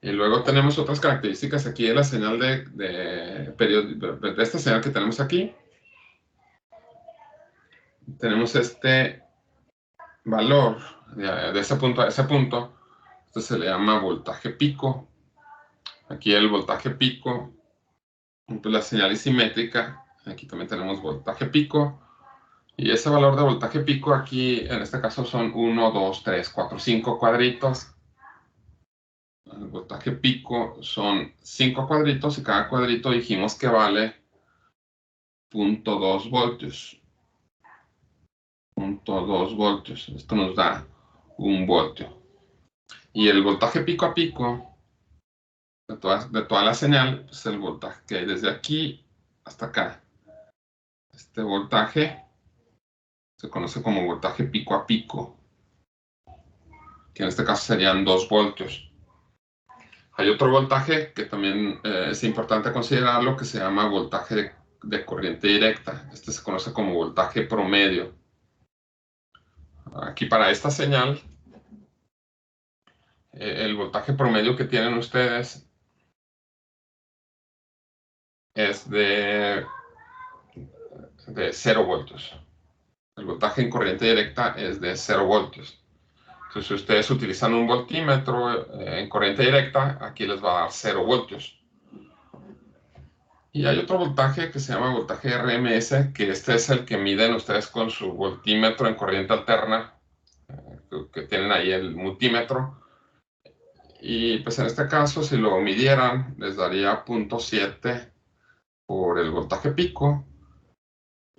Y luego tenemos otras características aquí de la señal de esta señal que tenemos aquí. Tenemos este valor de ese punto a ese punto. Esto se le llama voltaje pico. Aquí el voltaje pico, pues la señal es simétrica. Aquí también tenemos voltaje pico. Y ese valor de voltaje pico aquí, en este caso, son 1, 2, 3, 4, 5 cuadritos. El voltaje pico son 5 cuadritos y cada cuadrito dijimos que vale 0.2 voltios. 0.2 voltios. Esto nos da 1 voltio. Y el voltaje pico a pico de toda la señal es el voltaje que hay desde aquí hasta acá. Este voltaje se conoce como voltaje pico a pico, que en este caso serían 2 voltios. Hay otro voltaje que también es importante considerarlo, que se llama voltaje de corriente directa. Este se conoce como voltaje promedio. Aquí para esta señal, el voltaje promedio que tienen ustedes es de 0 voltios. El voltaje en corriente directa es de 0 voltios. Entonces, si ustedes utilizan un voltímetro en corriente directa, aquí les va a dar 0 voltios. Y hay otro voltaje que se llama voltaje RMS, que este es el que miden ustedes con su voltímetro en corriente alterna, que tienen ahí el multímetro. Y pues en este caso, si lo midieran, les daría 0.7 por el voltaje pico,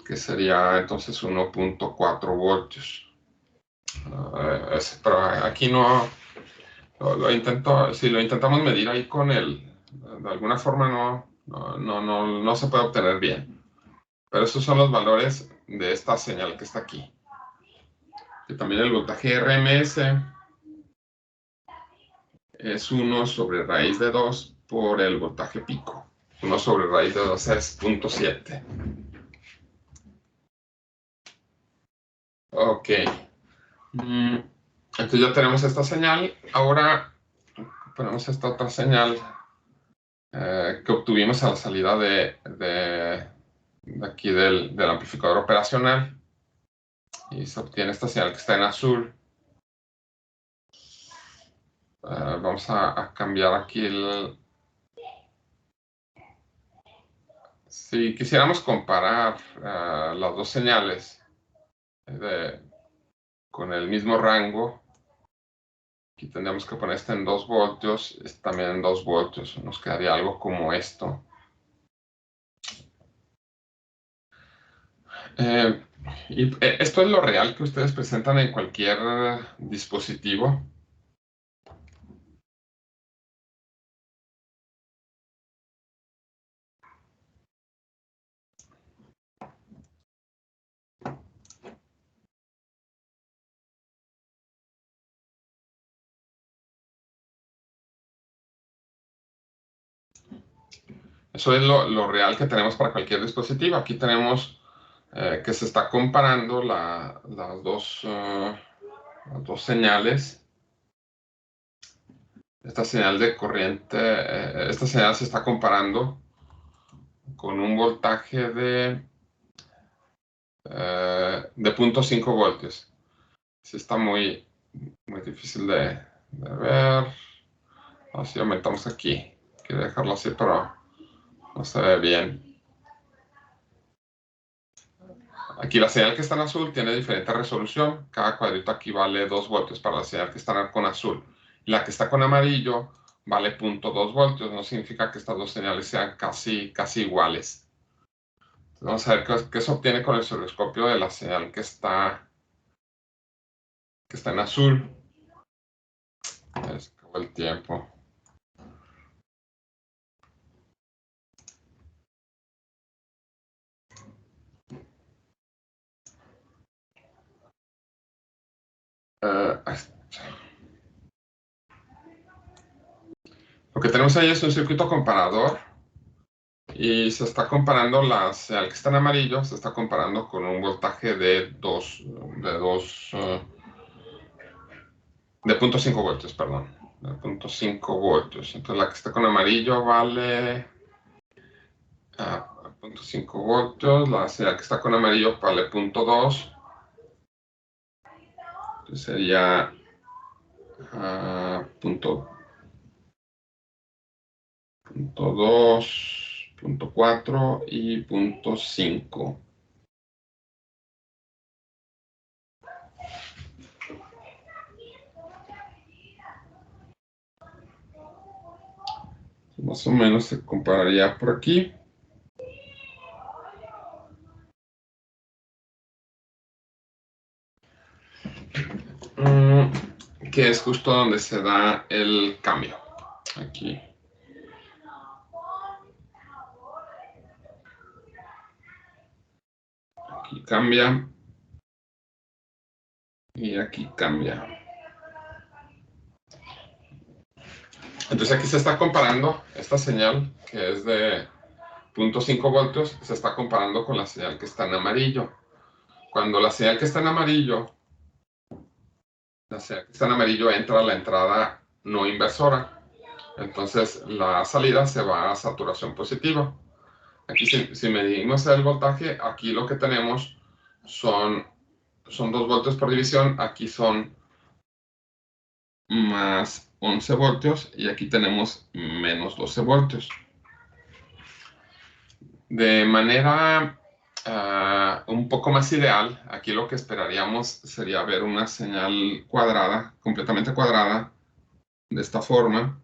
que sería entonces 1.4 voltios. Pero aquí no si lo intentamos medir ahí con de alguna forma no se puede obtener bien. Pero esos son los valores de esta señal que está aquí. Y también el voltaje RMS es 1 sobre raíz de 2 por el voltaje pico. 1 sobre raíz de 2 es 0.7. Ok. Entonces ya tenemos esta señal. Ahora ponemos esta otra señal que obtuvimos a la salida de aquí del amplificador operacional. Y se obtiene esta señal que está en azul. Vamos a cambiar aquí Si quisiéramos comparar las dos señales con el mismo rango, aquí tendríamos que poner este en 2 voltios, este también en 2 voltios. Nos quedaría algo como esto. Y esto es lo real que ustedes presentan en cualquier dispositivo. Eso es lo real que tenemos para cualquier dispositivo. Aquí tenemos que se está comparando las dos señales. esta señal de corriente, esta señal se está comparando con un voltaje de 0.5 voltios. Sí, está muy difícil de ver. Así aumentamos aquí. Quiero dejarlo así, pero no se ve bien. Aquí la señal que está en azul tiene diferente resolución. Cada cuadrito aquí vale 2 voltios para la señal que está con azul. La que está con amarillo vale 0.2 voltios. No significa que estas dos señales sean casi iguales. Entonces, vamos a ver qué se obtiene con el osciloscopio de la señal que está en azul. Se acabó el tiempo. Lo que tenemos ahí es un circuito comparador y se está comparando la señal que está en amarillo, se está comparando con un voltaje de 0.5 voltios, perdón, de 0.5 voltios. Entonces la que está con amarillo vale 0.5 voltios, la señal que está con amarillo vale 0.2. Entonces sería 0.2, 0.4 y 0.5. Más o menos se compararía por aquí. Que es justo donde se da el cambio. Aquí. Aquí cambia. Y aquí cambia. Entonces aquí se está comparando esta señal, que es de 0.5 voltios, se está comparando con la señal que está en amarillo. Cuando la señal que está en amarillo, entra a la entrada no inversora. Entonces la salida se va a saturación positiva. Aquí si medimos el voltaje, aquí lo que tenemos son 2 voltios por división, aquí son más 11 voltios y aquí tenemos menos 12 voltios. De manera un poco más ideal, aquí lo que esperaríamos sería ver una señal cuadrada, completamente cuadrada, de esta forma.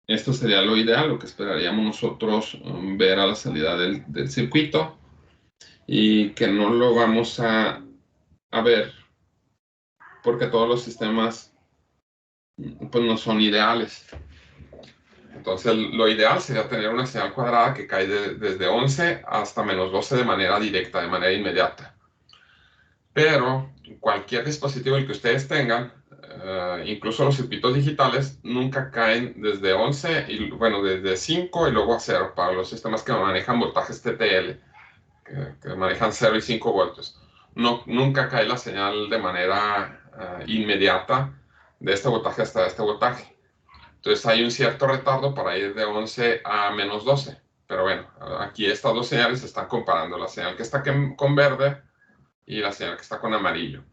Esto sería lo ideal, lo que esperaríamos nosotros ver a la salida del circuito, y que no lo vamos a ver porque todos los sistemas pues no son ideales. Entonces lo ideal sería tener una señal cuadrada que cae desde 11 hasta menos 12 de manera directa, de manera inmediata. Pero cualquier dispositivo el que ustedes tengan, incluso los circuitos digitales, nunca caen desde 11, y bueno, desde 5 y luego a 0 para los sistemas que manejan voltajes TTL, que manejan 0 y 5 voltios. Nunca cae la señal de manera inmediata de este voltaje hasta este voltaje. Entonces hay un cierto retardo para ir de 11 a menos 12. Pero bueno, aquí estas dos señales se están comparando. La señal que está con verde y la señal que está con amarillo.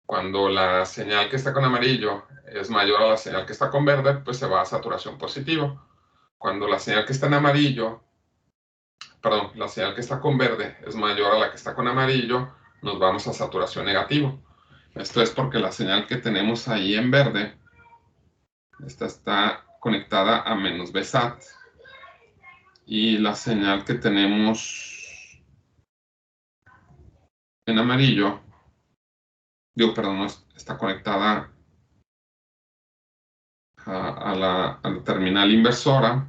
Cuando la señal que está con amarillo es mayor a la señal que está con verde, pues se va a saturación positiva. Cuando la señal que está en amarillo, perdón, la señal que está con verde es mayor a la que está con amarillo, nos vamos a saturación negativo. Esto es porque la señal que tenemos ahí en verde, esta está conectada a menos Vsat. Y la señal que tenemos en amarillo, perdón, está conectada a la terminal inversora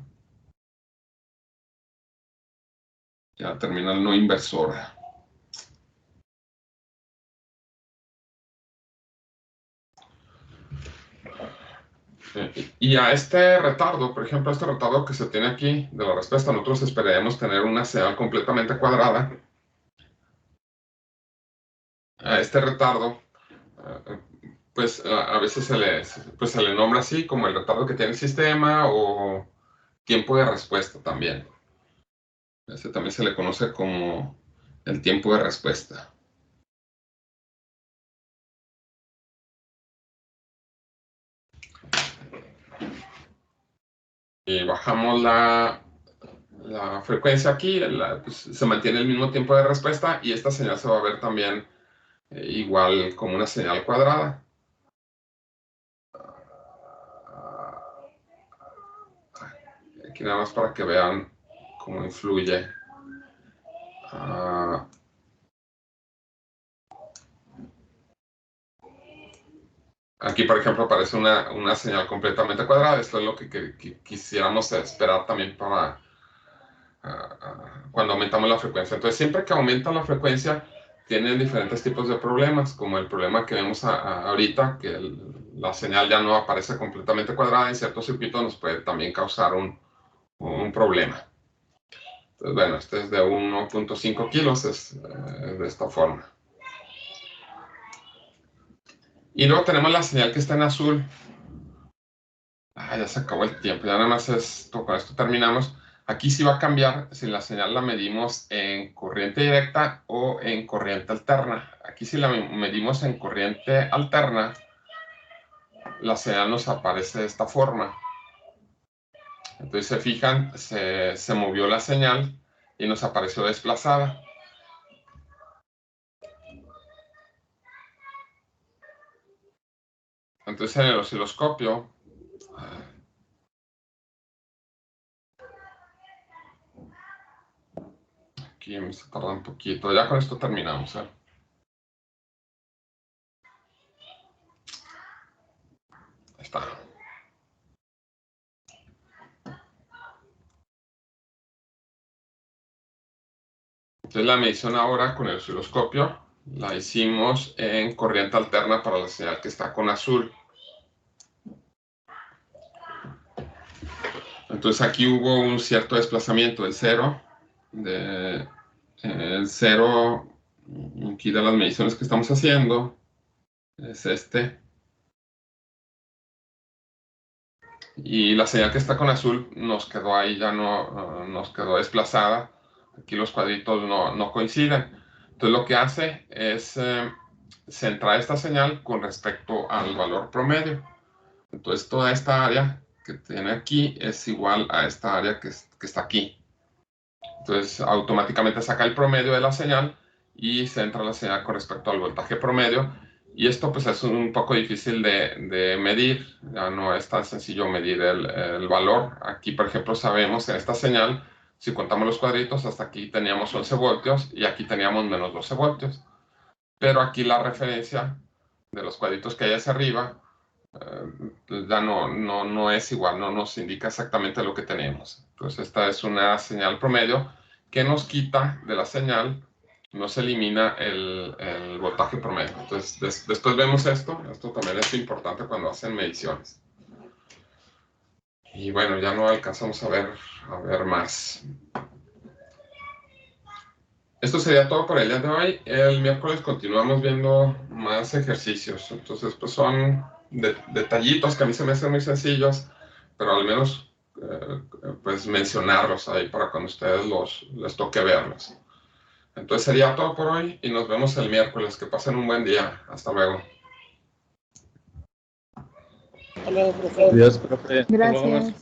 y a la terminal no inversora. Y a este retardo, por ejemplo, este retardo que se tiene aquí de la respuesta, nosotros esperaremos tener una señal completamente cuadrada. A este retardo, pues a veces se le nombra así como el retardo que tiene el sistema o tiempo de respuesta también. Este también se le conoce como el tiempo de respuesta. Y bajamos la frecuencia aquí, pues, se mantiene el mismo tiempo de respuesta y esta señal se va a ver también igual como una señal cuadrada. Aquí nada más para que vean cómo influye. Aquí, por ejemplo, aparece una señal completamente cuadrada. Esto es lo que quisiéramos esperar también para cuando aumentamos la frecuencia. Entonces, siempre que aumenta la frecuencia, tienen diferentes tipos de problemas, como el problema que vemos ahorita, que la señal ya no aparece completamente cuadrada en ciertos circuitos, nos puede también causar un problema. Entonces, bueno, este es de 1.5 kilos, es de esta forma. Y luego tenemos la señal que está en azul. Ya se acabó el tiempo, ya nada más con esto terminamos. Aquí sí va a cambiar si la señal la medimos en corriente directa o en corriente alterna. Aquí si la medimos en corriente alterna, la señal nos aparece de esta forma. Entonces se fijan, se movió la señal y nos apareció desplazada. Entonces en el osciloscopio, aquí me está tardando un poquito, ya con esto terminamos. Ahí está. Entonces la medición ahora con el osciloscopio la hicimos en corriente alterna para la señal que está con azul. Entonces aquí hubo un cierto desplazamiento del cero. El cero, aquí de las mediciones que estamos haciendo, es este. Y la señal que está con azul nos quedó ahí, ya no nos quedó desplazada. Aquí los cuadritos no coinciden. Entonces lo que hace es centrar esta señal con respecto al valor promedio. Entonces toda esta área que tiene aquí es igual a esta área que está aquí. Entonces automáticamente saca el promedio de la señal y centra la señal con respecto al voltaje promedio. Y esto pues es un poco difícil de medir, ya no es tan sencillo medir el valor. Aquí por ejemplo sabemos en esta señal, si contamos los cuadritos, hasta aquí teníamos 11 voltios y aquí teníamos menos 12 voltios. Pero aquí la referencia de los cuadritos que hay hacia arriba ya no es igual, no nos indica exactamente lo que tenemos. Entonces esta es una señal promedio que nos quita de la señal, nos elimina el voltaje promedio. Entonces después vemos esto también es importante cuando hacen mediciones. Y bueno, ya no alcanzamos a ver más. Esto sería todo por el día de hoy. El miércoles continuamos viendo más ejercicios. Entonces, pues son detallitos que a mí se me hacen muy sencillos, pero al menos pues mencionarlos ahí para cuando ustedes les toque verlos. Entonces sería todo por hoy y nos vemos el miércoles. Que pasen un buen día. Hasta luego. Hasta luego, profe. Adiós, profe. Gracias.